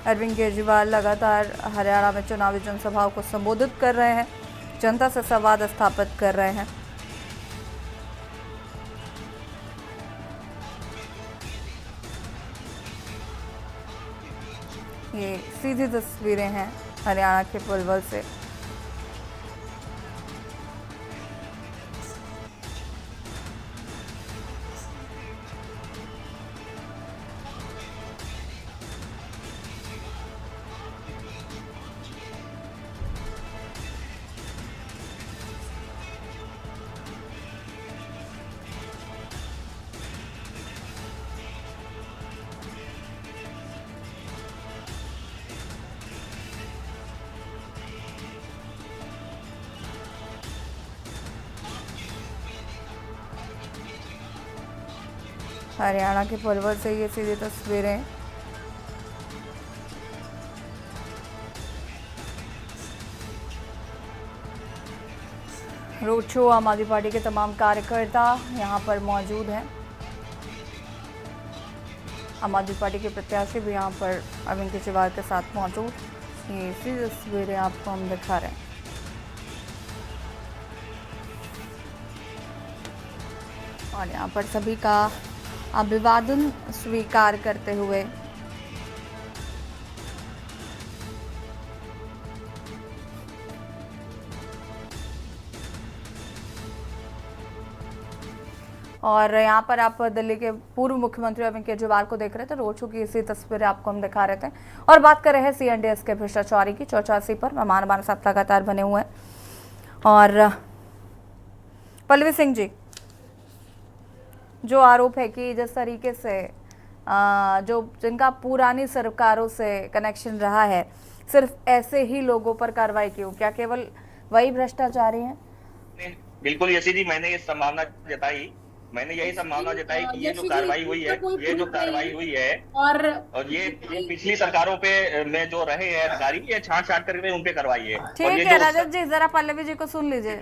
अरविंद केजरीवाल लगातार हरियाणा में चुनावी जनसभाओं को संबोधित कर रहे हैं, जनता से संवाद स्थापित कर रहे हैं। ये सीधी तस्वीरें हैं हरियाणा के पलवल से। हरियाणा के पलवल से ये सीधी तस्वीरें। रोड शो आम आदमी पार्टी के तमाम कार्यकर्ता यहां पर मौजूद हैं। आम आदमी पार्टी के प्रत्याशी भी यहां पर अरविंद केजरीवाल के साथ मौजूद। ये इसी तस्वीरें आपको हम दिखा रहे हैं। और यहाँ पर सभी का अभिवादन स्वीकार करते हुए और यहाँ पर आप दिल्ली के पूर्व मुख्यमंत्री अरविंद केजरीवाल को देख रहे थे। रोड शो की इसी तस्वीरें आपको हम दिखा रहे थे और बात कर रहे हैं CNDS के भ्रष्टाचारी की चौचासी पर। मेहमान हमारे साथ लगातार बने हुए हैं। और पल्लवी सिंह जी, जो आरोप है कि जिस तरीके से जो जिनका पुरानी सरकारों से कनेक्शन रहा है, सिर्फ ऐसे ही लोगों पर कार्रवाई की हो, क्या केवल वही भ्रष्टाचारी हैं? बिल्कुल यशी जी, मैंने यही संभावना जताई कि ये जो कार्रवाई हुई है और ये पिछली सरकारों पे में जो रहे हैं अधिकारी, ये छांट करके उन पे करवाई है। ठीक है रजत जी, जरा पल्लवी जी को सुन लीजिए।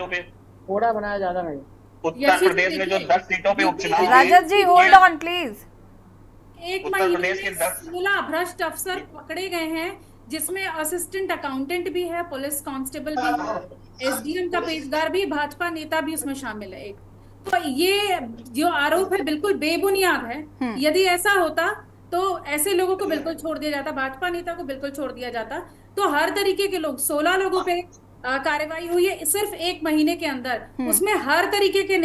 थोड़ा बनाया ज्यादा नहीं। उत्तर प्रदेश में जो 10 सीटों पे उपचुनाव, रजत जी होल्ड ऑन प्लीज। एक महीने में 16 भ्रष्ट अफसर पकड़े गए हैं, जिसमें असिस्टेंट अकाउंटेंट भी है, पुलिस कांस्टेबल भी है, SDM का पेशदार भी, भाजपा नेता भी उसमें शामिल है एक। तो ये जो आरोप है बिल्कुल बेबुनियाद है। यदि ऐसा होता तो ऐसे लोगों को बिल्कुल छोड़ दिया जाता, भाजपा नेता को बिल्कुल छोड़ दिया जाता। तो हर तरीके के लोग, 16 लोगों पे कार्रवाई हुई है सिर्फ एक महीने के अंदर। उसमें हर तरीके के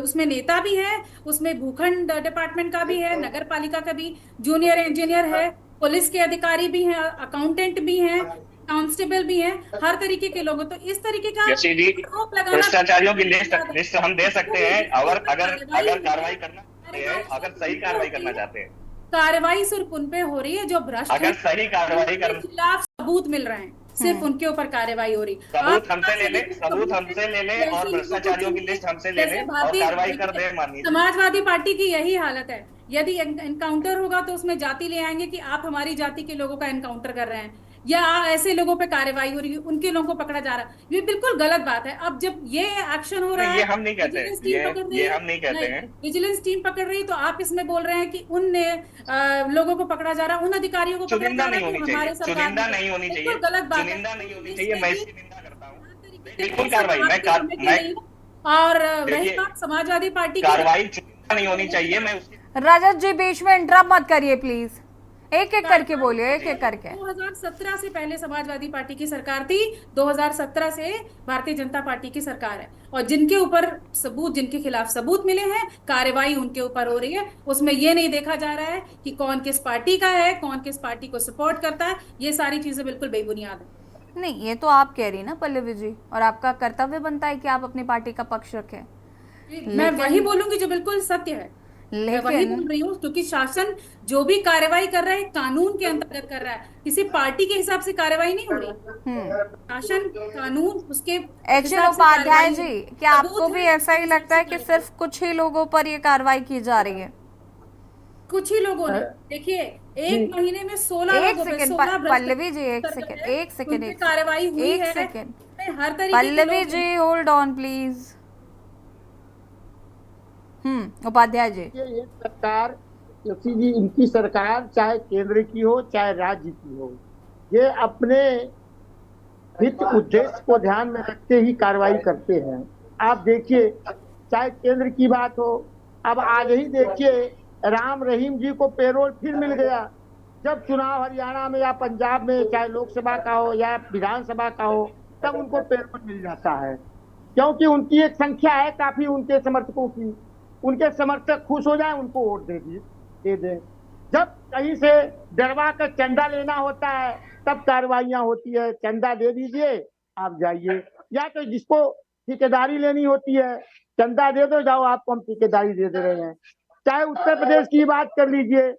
उसमें नेता भी है, उसमें भूखंड डिपार्टमेंट का भी है, नगर पालिका का भी, जूनियर इंजीनियर है, पुलिस के अधिकारी भी हैं, अकाउंटेंट भी हैं, कांस्टेबल भी हैं, हर तरीके के लोग। तो इस तरीके का आरोप लगाना, भ्रष्टाचारियों की लिस्ट हम दे सकते हैं। और अगर कार्रवाई करना है, अगर सही कार्रवाई करना चाहते हैं, कार्रवाई सिर्फ उन पे हो रही है जो भ्रष्ट, अगर सही कार्रवाई करने के खिलाफ सबूत मिल रहे हैं, सिर्फ उनके ऊपर कार्रवाई हो रही। सबूत हमसे ले ले और भ्रष्टाचारियों की लिस्ट हमसे ले ले और कार्रवाई कर दे। माननीय समाजवादी पार्टी की यही हालत है। यदि एनकाउंटर होगा तो उसमें जाति ले आएंगे कि आप हमारी जाति के लोगों का एनकाउंटर कर रहे हैं, या ऐसे लोगों पे कार्रवाई हो रही है, उनके लोगों को पकड़ा जा रहा है। ये बिल्कुल गलत बात है। अब जब ये एक्शन हो रहा है, ये हम नहीं कहते, ये हम नहीं कहते हैं। विजिलेंस टीम पकड़ रही, तो आप इसमें बोल रहे हैं कि उन लोगों को पकड़ा जा रहा है, उन अधिकारियों को चुनिंदा नहीं होनी चाहिए, गलत बात है। चुनिंदा नहीं होनी चाहिए। मैं इसकी निंदा करता हूँ। बिल्कुल कार्रवाई मैं और वही बात समाजवादी पार्टी की, कार्रवाई चुनिंदा नहीं होनी चाहिए। मैं रजत जी बीच में इंटरप्ट मत करिए प्लीज, एक एक करके बोलिए, एक एक करके। 2017 से पहले समाजवादी पार्टी की सरकार थी, 2017 से भारतीय जनता पार्टी की सरकार है, और जिनके ऊपर सबूत, जिनके खिलाफ सबूत मिले हैं, कार्रवाई उनके ऊपर हो रही है। उसमें ये नहीं देखा जा रहा है कि कौन किस पार्टी का है, कौन किस पार्टी को सपोर्ट करता है। ये सारी चीजें बिल्कुल बेबुनियाद है। नहीं, ये तो आप कह रही ना पल्लवी जी, और आपका कर्तव्य बनता है कि आप अपनी पार्टी का पक्ष रखें। मैं वही बोलूंगी जो बिल्कुल सत्य है, मैं वही बोल रही हूँ, क्योंकि शासन जो भी कार्रवाई कर रहा है कानून के अंतर्गत कर रहा है, किसी पार्टी के हिसाब से कार्रवाई नहीं हो रही। शासन कानून उसके उपाध्याय जी, क्या आपको भी ऐसा ही लगता है कि सिर्फ कुछ ही लोगों पर ये कार्रवाई की जा रही है? कुछ ही लोगों ने, देखिए एक महीने में 16 लोगों पे, पल्लवी जी एक सेकंड कार्रवाई हुई है। हर तरीके Pallavi ji hold on please. Upadhyay ji, ये सरकार, यशी जी, इनकी सरकार चाहे केंद्र की हो चाहे राज्य की हो, ये अपने हित उद्देश्य को ध्यान में रखते ही कार्रवाई करते हैं। आप देखिए, चाहे केंद्र की बात हो, अब आज ही देखिए राम रहीम जी को पेरोल फिर मिल गया। जब चुनाव हरियाणा में या पंजाब में, चाहे लोकसभा का हो या विधानसभा का हो, तब उनको पेरोल मिल जाता है, क्योंकि उनकी एक संख्या है काफी उनके समर्थकों की। उनके समर्थक खुश हो जाए, उनको वोट दे दें। जब कहीं से डरवा कर चंदा लेना होता है, तब कार्रवाइयां होती है, चंदा दे दीजिए आप जाइए, या तो जिसको ठेकेदारी लेनी होती है, चंदा दे दो, जाओ आपको हम ठेकेदारी दे रहे हैं। चाहे उत्तर प्रदेश की बात कर लीजिए,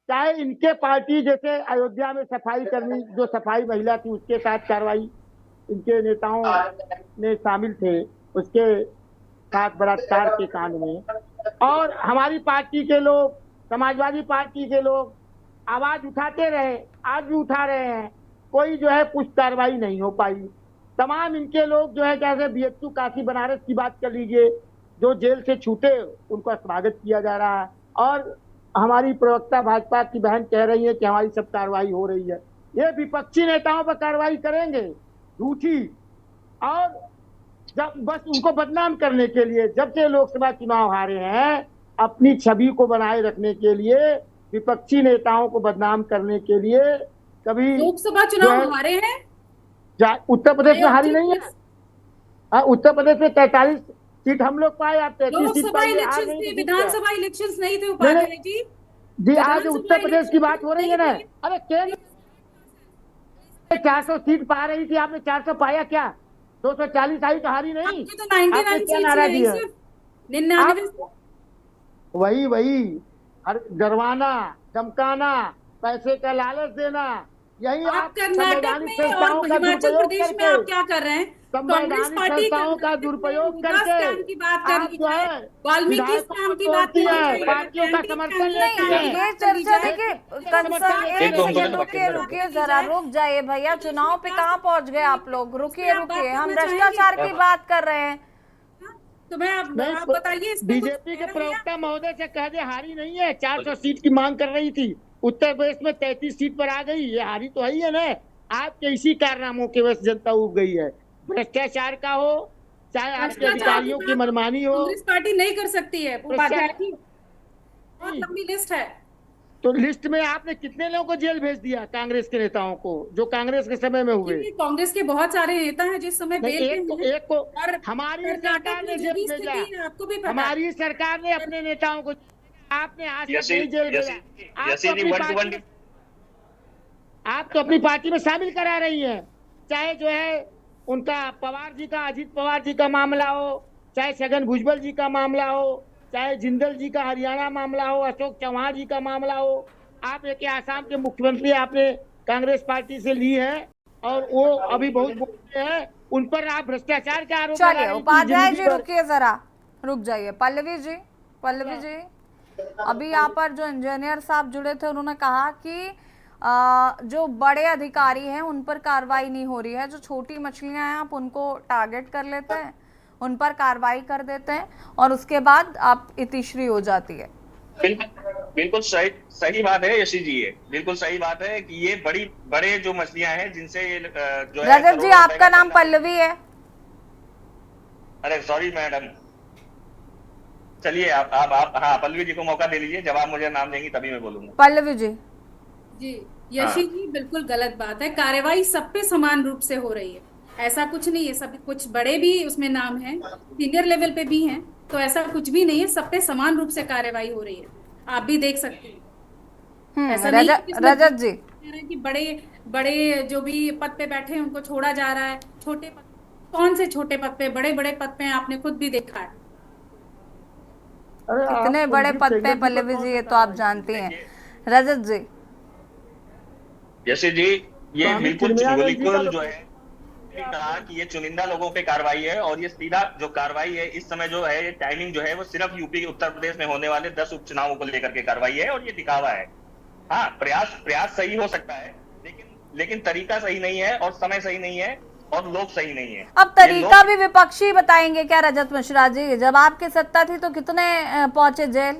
चाहे इनके पार्टी जैसे अयोध्या में सफाई कर्मी, जो सफाई महिला थी, उसके साथ कार्रवाई इनके नेताओं ने शामिल थे, उसके साथ बलात्कार के कांड में। और हमारी पार्टी के लोग, समाजवादी पार्टी के लोग आवाज उठाते रहे, आज भी उठा रहे हैं, कोई जो है कुछ कार्रवाई नहीं हो पाई। तमाम इनके लोग जो है, जैसे बीएचयू काशी बनारस की बात कर लीजिए, जो जेल से छूटे उनका स्वागत किया जा रहा है, और हमारी प्रवक्ता भाजपा की बहन कह रही है कि हमारी सब कार्रवाई हो रही है। ये विपक्षी नेताओं पर कार्रवाई करेंगे झूठी, और जब बस उनको बदनाम करने के लिए, जब से लोकसभा चुनाव हारे हैं, अपनी छवि को बनाए रखने के लिए, विपक्षी नेताओं को बदनाम करने के लिए, कभी लोकसभा चुनाव हारे हैं, उत्तर प्रदेश में हारी नहीं है। उत्तर प्रदेश में 43 सीट हम लोग पाए, आप 33 सीट लोकसभा पाए, इलेक्शन थे, विधानसभा इलेक्शन नहीं थे उपाध्याय जी। जी आज उत्तर प्रदेश की बात हो रही है ना। अरे केंद्र 400 सीट पा रही थी, आपने 400 पाया क्या? 240 आई तो हारी नहीं। आपकी तो 99 क्या नारा दिया? 99 वही डरवाना, धमकाना, पैसे का लालच देना, यही आप कर्नाटक में और हिमाचल प्रदेश में आप क्या कर रहे हैं? कांग्रेस पार्टी का दुरुपयोग करके की बात कर रही है, वाल्मीकि स्कैम की बात कर रही है, पार्टियों का समर्थन लेती है। ये चर्चा देखिए, रुकिए जरा, रुक जाइए भैया, चुनाव पे कहाँ पहुंच गए आप लोग? रुकिए, हम भ्रष्टाचार की बात कर रहे हैं। तो मैं आप बताइए, बीजेपी के प्रवक्ता महोदय से कह दे हारी नहीं है, 400 सीट की मांग कर रही थी, उत्तर प्रदेश में 33 सीट पर आ गई, ये हारी तो है ही है ना। आपके इसी कारनामों की वजह से जनता उब गई है, भ्रष्टाचार का हो चाहे आपके अधिकारियों की मनमानी हो। कांग्रेस पार्टी नहीं कर सकती है, बहुत लंबी लिस्ट है। तो लिस्ट में आपने कितने लोगों को जेल भेज दिया? कांग्रेस के नेताओं को, जो कांग्रेस के समय में हुए। कांग्रेस के बहुत सारे नेता हैं जिस समय एक को हमारी सरकार ने जेल भेजा, आपको भी पता, हमारी सरकार ने अपने नेताओं को, आपने आज तक नहीं जेल भेजा। आप तो अपनी पार्टी में शामिल करा रही हैं, चाहे जो है उनका पवार जी का, अजीत पवार जी का मामला हो, चाहे छगन भुजबल जी का मामला हो, चाहे जिंदल जी का हरियाणा मामला हो, अशोक चौहान जी का मामला हो। आप एक आसाम के मुख्यमंत्री आपने कांग्रेस पार्टी से ली है, और वो अभी बहुत बोलते हैं, उन पर आप भ्रष्टाचार का आरोप। चलिए उपाध्याय जी रुकिए जरा, रुक जाइए। पल्लवी जी, अभी यहाँ पर जो इंजीनियर साहब जुड़े थे, उन्होंने कहा कि जो बड़े अधिकारी हैं उन पर कार्रवाई नहीं हो रही है, जो छोटी मछलियां हैं आप उनको टारगेट कर लेते हैं, उन पर कार्रवाई कर देते हैं, और उसके बाद आप इतिश्री हो जाती है। बिल्कुल सही बात है यशी जी, ये बिल्कुल सही बात है कि ये बड़े जो मछलियां हैं जिनसे ये जो है। रजत जी, आपका नाम पल्लवी है? अरे सॉरी मैडम, चलिए आप हाँ पल्लवी जी को मौका दे लीजिए, जब आप मुझे नाम देंगी तभी मैं बोलूंगा। पल्लवी जी। यशी जी बिल्कुल गलत बात है, कार्रवाई सब पे समान रूप से हो रही है, ऐसा कुछ नहीं है। सब कुछ बड़े भी उसमें नाम है, सीनियर लेवल पे भी हैं, तो ऐसा कुछ भी नहीं है, सब पे समान रूप से कार्रवाई हो रही है, आप भी देख सकते हैं। ऐसा रजत जी कि बड़े जो भी पद पे बैठे हैं उनको छोड़ा जा रहा है, छोटे पद, कौन से छोटे पद पे, बड़े पद पे आपने खुद भी देखा है। कितने बड़े पद पे पल्लवी जी, ये तो आप जानते हैं। रजत जी। जैसे जी ये बिल्कुल जो है कहा कि ये चुनिंदा लोगों पे कार्रवाई है, और ये सीधा जो कार्रवाई है इस समय जो है, ये टाइमिंग जो है वो सिर्फ यूपी उत्तर प्रदेश में होने वाले 10 उपचुनावों को लेकर के कार्रवाई है, और ये दिखावा है। हाँ, प्रयास सही हो सकता है, लेकिन तरीका सही नहीं है, और समय सही नहीं है, और लोग सही नहीं है। अब तरीका भी विपक्षी बताएंगे क्या रजत मिश्रा जी? जब आपकी सत्ता थी तो कितने पहुंचे जेल?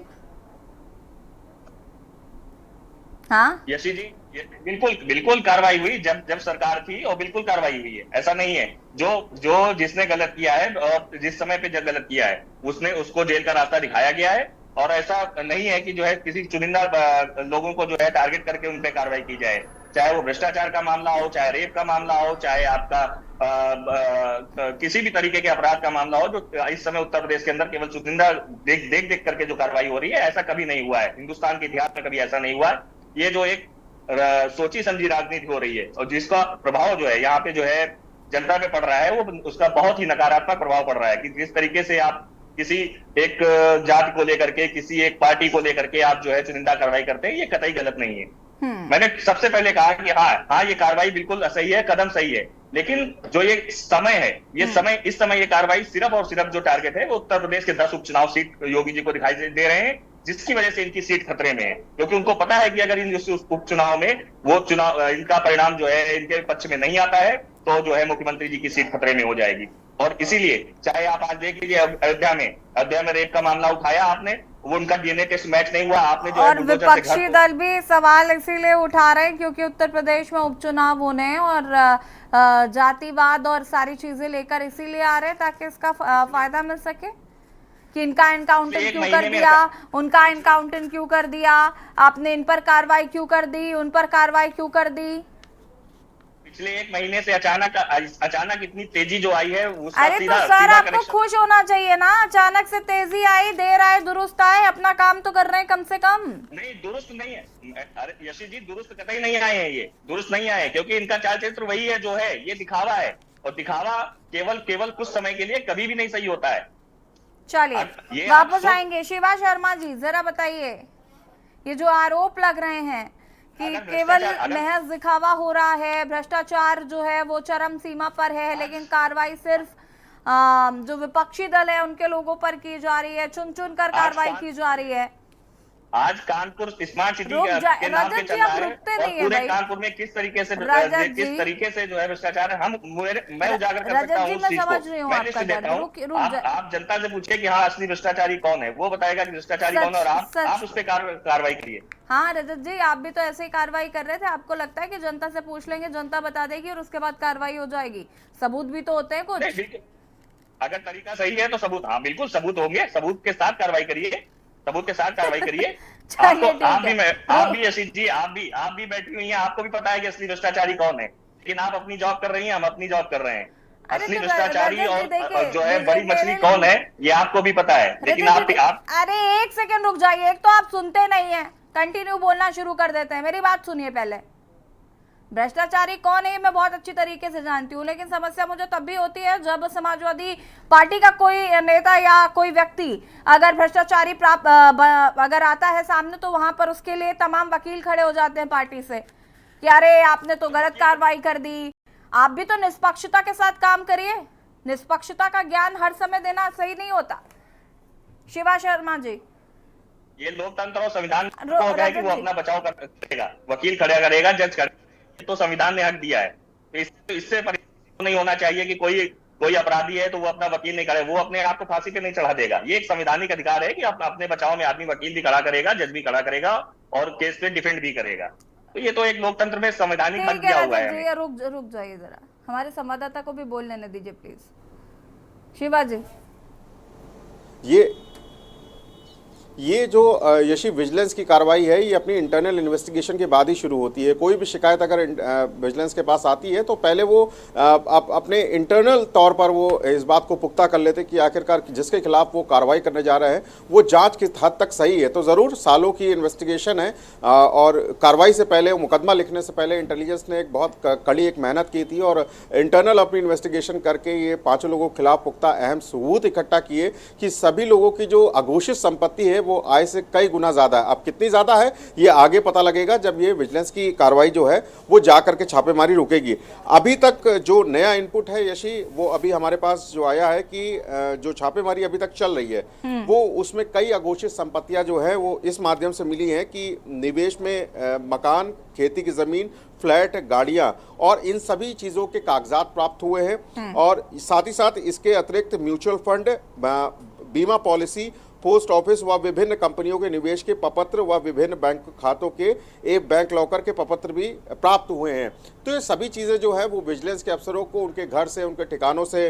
हाँ यशी जी, बिल्कुल कार्रवाई हुई, जब सरकार थी और बिल्कुल कार्रवाई हुई है, ऐसा नहीं है। जो जिसने गलत किया है और जिस समय पे गलत किया है उसको जेल का रास्ता दिखाया गया है, और ऐसा नहीं है कि जो है किसी चुनिंदा लोगों को जो है टारगेट करके उन पे कार्रवाई की जाए, चाहे वो भ्रष्टाचार का मामला हो, चाहे रेप का मामला हो, चाहे आपका किसी भी तरीके के अपराध का मामला हो। जो इस समय उत्तर प्रदेश के अंदर केवल चुनिंदा देख करके जो कार्रवाई हो रही है, ऐसा कभी नहीं हुआ है, हिंदुस्तान के इतिहास में कभी ऐसा नहीं हुआ है। ये जो एक सोची समझी राजनीति हो रही है, और जिसका प्रभाव जो है यहाँ पे जो है जनता पे पड़ रहा है, वो उसका बहुत ही नकारात्मक प्रभाव पड़ रहा है कि जिस तरीके से आप किसी एक जाति को लेकर के, किसी एक पार्टी को लेकर के आप जो है चुनिंदा कार्रवाई करते हैं, ये कतई गलत नहीं है। मैंने सबसे पहले कहा कि हाँ ये कार्रवाई बिल्कुल सही है, कदम सही है, लेकिन जो ये समय है, इस समय ये कार्रवाई सिर्फ और सिर्फ जो टारगेट है वो उत्तर प्रदेश के 10 उपचुनाव सीट योगी जी को दिखाई दे रहे हैं, जिसकी वजह से इनकी सीट खतरे में है, क्योंकि उनको पता है कि अगर इन उपचुनाव में वो चुनाव इनका परिणाम जो है इनके पक्ष में नहीं आता है, तो जो है मुख्यमंत्री जी की सीट खतरे में हो जाएगी। और इसीलिए चाहे आप आज देख लीजिए अयोध्या में रेप का मामला उठाया आपने, वो उनका डीएनए टेस्ट मैच नहीं हुआ, आपने जो और विपक्षी दल भी सवाल इसीलिए उठा रहे हैं क्योंकि उत्तर प्रदेश में उपचुनाव होने हैं और जातिवाद और सारी चीजें लेकर इसीलिए आ रहे हैं ताकि इसका फायदा मिल सके कि इनका एनकाउंटर क्यों कर दिया, उनका एनकाउंटर क्यों कर दिया, आपने इन पर कार्रवाई क्यों कर दी, उन पर कार्रवाई क्यों कर दी। पिछले एक महीने से अचानक इतनी तेजी जो आई है उसका अरे तो सर आपको खुश होना चाहिए ना, अचानक से तेजी आई, देर आए दुरुस्त आए, अपना काम तो कर रहे हैं कम से कम। नहीं दुरुस्त नहीं है, अरे यशी जी दुरुस्त कतई नहीं आए हैं, ये दुरुस्त नहीं आए क्योंकि इनका चाल चरित्र वही है जो है, ये दिखावा है और दिखावा केवल कुछ समय के लिए कभी भी नहीं सही होता है। चलिए वापस आएंगे। शिवा शर्मा जी जरा बताइए, ये जो आरोप लग रहे हैं कि केवल महज दिखावा हो रहा है, भ्रष्टाचार जो है वो चरम सीमा पर है, लेकिन कार्रवाई सिर्फ जो विपक्षी दल है उनके लोगों पर की जा रही है, चुन चुन कर कार्रवाई की जा रही है। आज कानपुर स्मार्ट सिटी के नाम पे चल रहा है और पूरे कानपुर में किस तरीके से जो है भ्रष्टाचार है, मैं उजागर कर सकता हूँ उस चीज को, मैं लिस्ट देता हूँ। आप जनता से पूछिए कि हाँ असली भ्रष्टाचारी कौन है, वो बताएगा कि भ्रष्टाचारी कौन है और आप उस पर कार्रवाई करिए। हाँ रजत जी, आप भी तो ऐसे ही कार्रवाई कर रहे थे, आपको लगता है कि जनता से पूछ लेंगे, जनता बता देगी और उसके बाद कार्रवाई हो जाएगी? सबूत भी तो होते हैं कुछ। अगर तरीका सही है तो सबूत, हाँ बिल्कुल सबूत होंगे, सबूत के साथ कार्रवाई करिए, सबूत के साथ कार्रवाई करिए। आप भी यशी जी आप भी बैठी हुई हैं, आपको भी पता है कि असली भ्रष्टाचारी कौन है, लेकिन आप अपनी जॉब कर रही हैं, हम अपनी जॉब कर रहे हैं। असली भ्रष्टाचारी और जो है बड़ी मछली कौन है ये आपको भी पता है, लेकिन आप अरे एक सेकंड रुक जाइए, एक तो आप सुनते नहीं है, कंटिन्यू बोलना शुरू कर देते हैं। मेरी बात सुनिए पहले, भ्रष्टाचारी कौन है मैं बहुत अच्छी तरीके से जानती हूँ, लेकिन समस्या मुझे तब भी होती है जब समाजवादी पार्टी का कोई नेता या कोई व्यक्ति अगर भ्रष्टाचारी अगर आता है सामने, तो वहां पर उसके लिए तमाम वकील खड़े हो जाते हैं पार्टी से कि अरे आपने तो गलत कार्रवाई कर दी। आप भी तो निष्पक्षता के साथ काम करिए, निष्पक्षता का ज्ञान हर समय देना सही नहीं होता। शिवा शर्मा जी, ये लोकतंत्र और संविधान को है कि वो अपना बचाव करेगा, वकील खड़ा करेगा, जज करेगा, तो संविधान ने हक दिया है। तो इससे नहीं होना चाहिए कि कोई अपराधी है तो वो अपना वकील नहीं करे, वो अपने आप को फांसी पे नहीं चढ़ा देगा। ये एक संवैधानिक अधिकार है कि अपने बचाव में आदमी वकील भी खड़ा करेगा, जज भी खड़ा करेगा और केस पे डिफेंड भी करेगा। तो ये तो एक लोकतंत्र में संवैधानिक हक दिया हुआ है। रुक जाइए जरा, हमारे संवाददाता को भी बोल लेने दीजिए प्लीज। शिवा जी, ये जो यशी विजिलेंस की कार्रवाई है ये अपनी इंटरनल इन्वेस्टिगेशन के बाद ही शुरू होती है। कोई भी शिकायत अगर विजिलेंस के पास आती है तो पहले वो अपने इंटरनल तौर पर वो इस बात को पुख्ता कर लेते कि आखिरकार जिसके खिलाफ वो कार्रवाई करने जा रहे हैं वो जांच किस हद तक सही है। तो ज़रूर सालों की इन्वेस्टिगेशन है और कार्रवाई से पहले, मुकदमा लिखने से पहले इंटेलिजेंस ने एक बहुत कड़ी एक मेहनत की थी और इंटरनल अपनी इन्वेस्टिगेशन करके ये 5 लोगों के खिलाफ पुख्ता अहम सबूत इकट्ठा किए कि सभी लोगों की जो अघोषित संपत्ति है वो आय से कई गुना ज्यादा है। अब कितनी ज्यादा है ये आगे पता लगेगा जब ये विजिलेंस की कार्रवाई जो है वो जा करके छापेमारी रुकेगी। अभी तक जो नया इनपुट है यशी, वो अभी हमारे पास जो आया है कि जो छापेमारी अभी तक चल रही है वो उसमें कई अघोषित संपत्तियां जो है वो इस माध्यम से मिली हैं कि निवेश में मकान, खेती की जमीन, फ्लैट, गाड़ियां और इन सभी चीजों के कागजात प्राप्त हुए हैं। और साथ ही साथ इसके अतिरिक्त म्यूचुअल फंड, बीमा पॉलिसी, पोस्ट ऑफिस व विभिन्न कंपनियों के निवेश के प्रपत्र व विभिन्न बैंक खातों के एक बैंक लॉकर के प्रपत्र भी प्राप्त हुए हैं। तो ये सभी चीज़ें जो है वो विजिलेंस के अफसरों को उनके घर से, उनके ठिकानों से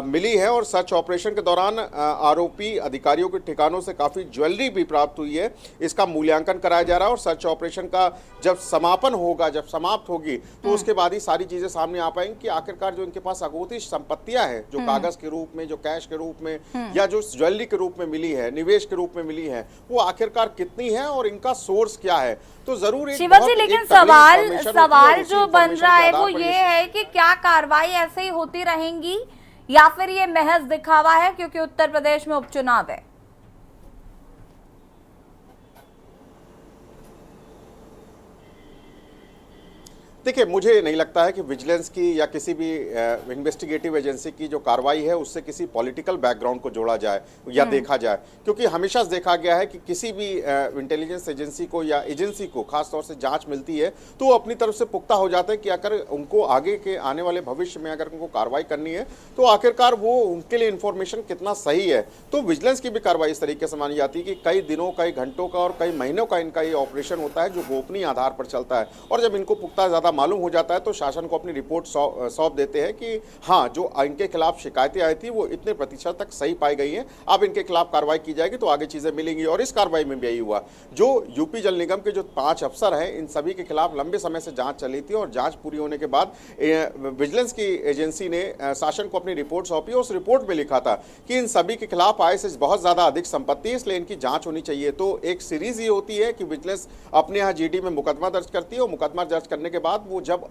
मिली है। और सर्च ऑपरेशन के दौरान आरोपी अधिकारियों के ठिकानों से काफ़ी ज्वेलरी भी प्राप्त हुई है। इसका मूल्यांकन कराया जा रहा है और सर्च ऑपरेशन का जब समापन होगा, जब समाप्त होगी तो उसके बाद ही सारी चीज़ें सामने आ पाएंगी कि आखिरकार जो इनके पास अघोषित संपत्तियां हैं, जो कागज के रूप में, जो कैश के रूप में या जो ज्वेलरी के रूप में मिली है, निवेश के रूप में मिली है, वो आखिरकार कितनी है और इनका सोर्स क्या है। तो जरूर शिवा जी, लेकिन सवाल जो बन रहा है वो ये है कि क्या कार्रवाई ऐसे ही होती रहेंगी या फिर ये महज दिखावा है क्योंकि उत्तर प्रदेश में उपचुनाव है? देखिए, मुझे नहीं लगता है कि विजिलेंस की या किसी भी इन्वेस्टिगेटिव एजेंसी की जो कार्रवाई है उससे किसी पॉलिटिकल बैकग्राउंड को जोड़ा जाए या देखा जाए, क्योंकि हमेशा देखा गया है कि किसी भी इंटेलिजेंस एजेंसी को या एजेंसी को खासतौर से जांच मिलती है तो वो अपनी तरफ से पुख्ता हो जाता है कि अगर उनको आगे के आने वाले भविष्य में अगर उनको कार्रवाई करनी है तो आखिरकार वो उनके लिए इंफॉर्मेशन कितना सही है। तो विजिलेंस की भी कार्रवाई इस तरीके से मानी जाती है कि कई दिनों, कई घंटों का और कई महीनों का इनका ये ऑपरेशन होता है जो गोपनीय आधार पर चलता है, और जब इनको पुख्ता ज़्यादा मालूम हो जाता है तो शासन को अपनी रिपोर्ट सौंप देते हैं कि हाँ, जो इनके खिलाफ शिकायतें आई थी वो इतने प्रतिशत तक सही पाई गई हैं, अब इनके खिलाफ कार्रवाई की जाएगी तो आगे चीज़ें मिलेंगी। और इस कार्रवाई में भी यही हुआ। जो यूपी जल निगम के जो 5 अफसर हैं, इन सभी के खिलाफ लंबे समय से जांच चली थी और जांच पूरी होने के बाद विजिलेंस की एजेंसी ने शासन को अपनी रिपोर्ट सौंपी। उस रिपोर्ट में लिखा था कि इन सभी के खिलाफ आय से बहुत ज़्यादा अधिक संपत्ति है, इसलिए इनकी जांच होनी चाहिए। तो एक सीरीज ये होती है कि विजिलेंस अपने यहाँ जीडी में मुकदमा दर्ज करती है और मुकदमा दर्ज करने के बाद वो जब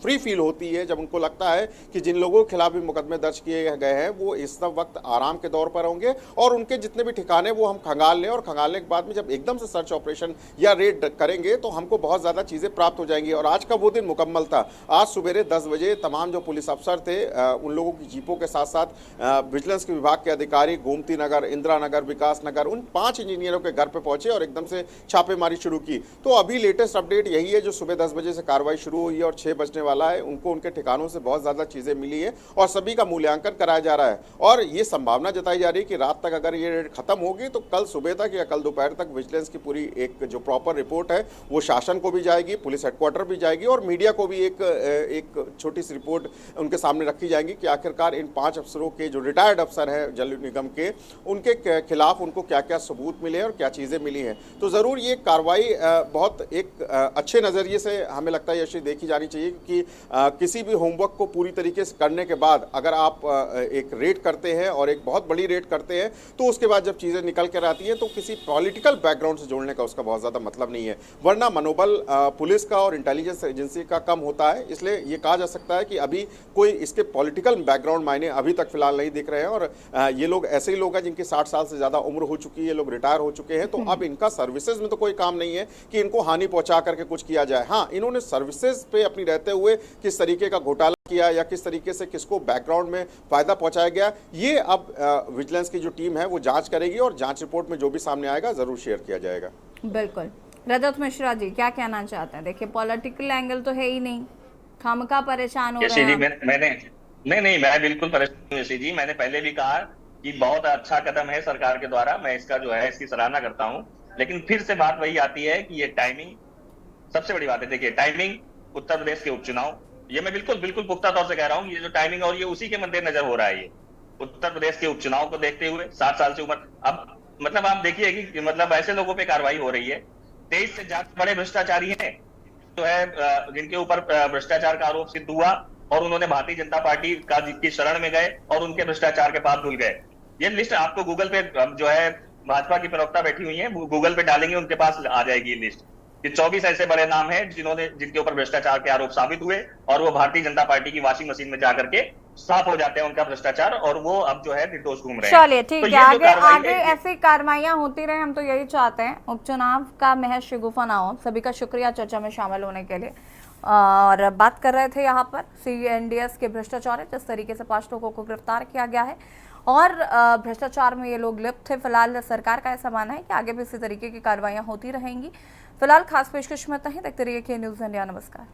फ्री फील होती है, जब उनको लगता है कि जिन लोगों के खिलाफ भी मुकदमे दर्ज किए गए हैं वो इस वक्त आराम के दौर पर होंगे और उनके जितने भी ठिकाने वो हम खंगाल लें, और खंगालने के बाद में जब एकदम से सर्च ऑपरेशन या रेड करेंगे तो हमको बहुत ज़्यादा चीज़ें प्राप्त हो जाएंगी। और आज का वो दिन मुकम्मल था। आज सुबह 10 बजे तमाम जो पुलिस अफसर थे उन लोगों की जीपों के साथ साथ विजिलेंस के विभाग के अधिकारी गोमती नगर, इंदिरा नगर, विकास नगर, उन 5 इंजीनियरों के घर पे पहुंचे और एकदम से छापेमारी शुरू की। तो अभी लेटेस्ट अपडेट यही है, जो सुबह 10 बजे से कार्रवाई शुरू हुई है और 6 बजने वाला है, उनको उनके ठिकानों से बहुत ज़्यादा चीज़ें मिली है और सभी का मूल्यांकन कराया जा रहा है। और ये संभावना जताई जा रही है कि रात तक अगर ये रेड खत्म होगी तो कल सुबह तक या कल दोपहर तक विजिलेंस की पूरी एक जो प्रॉपर रिपोर्ट है वो शासन को भी जाएगी, पुलिस हेडक्वार्टर भी जाएगी और मीडिया को भी एक छोटी सी रिपोर्ट उनके सामने रखी जाएगी कि आखिरकार इन 5 अफसरों के जो रिटायर्ड अफसर हैं जल निगम के, उनके खिलाफ उनको क्या क्या सबूत मिले और क्या चीज़ें मिली हैं। तो ज़रूर ये कार्रवाई बहुत एक अच्छे नज़रिए से हमें लगता है यशी देखी जानी चाहिए, क्योंकि किसी भी होमवर्क को पूरी तरीके से करने के बाद अगर आप एक रेड करते हैं और एक बहुत बड़ी रेड करते हैं तो उसके बाद जब चीज़ें निकल कर आती हैं तो किसी पॉलिटिकल बैकग्राउंड से जोड़ने का उसका बहुत ज़्यादा मतलब नहीं है, वरना मनोबल पुलिस का और इंटेलिजेंस एजेंसी का कम होता है। इसलिए ये कहा जा सकता है कि अभी कोई इसके पॉलिटिकल बैकग्राउंड मायने अभी तक फिलहाल नहीं दिख रहे हैं और ये लोग ऐसे ही लोग हैं जिनकी 60 साल से ज़्यादा उम्र हो चुकी है, ये लोग रिटायर हो चुके हैं, तो अब इनका सर्विसेज में तो कोई काम नहीं है कि इनको हानि पहुंचा करके कुछ किया जाए। हाँ, इन्होंने सर्विसेज पे अपनी रहते हुए किस तरीके का घोटाला किया या किस तरीके से किसको बैकग्राउंड में फायदा पहुंचाया गया, ये अब विजिलेंस की जो टीम है वो जांच करेगी और जांच रिपोर्ट में जो भी सामने आएगा जरूर शेयर किया जाएगा। बिल्कुल। रजत मिश्रा जी क्या कहना चाहते हैं? देखिए, पॉलिटिकल एंगल तो है ही नहीं, खामखा परेशान हो रहे हैं। मैं बिल्कुल परेशान हूं जी। मैंने पहले भी कहा कि बहुत अच्छा कदम है सरकार के द्वारा, मैं इसका जो है इसकी सराहना करता हूं, लेकिन फिर से बात वही आती है कि ये टाइमिंग सबसे बड़ी बात है। देखिए, टाइमिंग उत्तर प्रदेश के उपचुनाव, ये मैं बिल्कुल पुख्ता तौर से कह रहा हूँ, ये जो टाइमिंग और ये उसी के मद्देनजर हो रहा है। ये उत्तर प्रदेश के उपचुनाव को देखते हुए 60 साल से उम्र, अब मतलब आप देखिए कि मतलब ऐसे लोगों पे कार्रवाई हो रही है। 23 से ज्यादा बड़े भ्रष्टाचारी हैं जो है जिनके ऊपर भ्रष्टाचार का आरोप सिद्ध हुआ और उन्होंने भारतीय जनता पार्टी की शरण में गए और उनके भ्रष्टाचार के पाप धुल गए। ये लिस्ट आपको गूगल पे जो है भाजपा की प्रवक्ता बैठी हुई है, गूगल पे डालेंगे उनके पास आ जाएगी ये लिस्ट। ये 24 ऐसे बड़े नाम हैं जिनके ऊपर भ्रष्टाचार के आरोप साबित हुए और वो भारतीय जनता पार्टी की वॉशिंग मशीन में जाकर के साफ हो जाते हैं उनका भ्रष्टाचार और वो अब जो है निर्दोष घूम रहे हैं। चलिए ठीक है, आगे ऐसी कार्रवाइयां होती रहे, हम तो यही चाहते हैं। उपचुनाव का महज शिगुफा ना हो। सभी का शुक्रिया चर्चा में शामिल होने के लिए। और बात कर रहे थे यहाँ पर CNDS के भ्रष्टाचार, जिस तरीके से 5 लोगों को गिरफ्तार किया गया है और भ्रष्टाचार में ये लोग लिप्त थे। फिलहाल सरकार का ऐसा मानना है कि आगे भी इसी तरीके की कार्रवाइयां होती रहेंगी। फिलहाल खास पेशकश में इतना ही। देखते रहिए के न्यूज़ इंडिया। नमस्कार।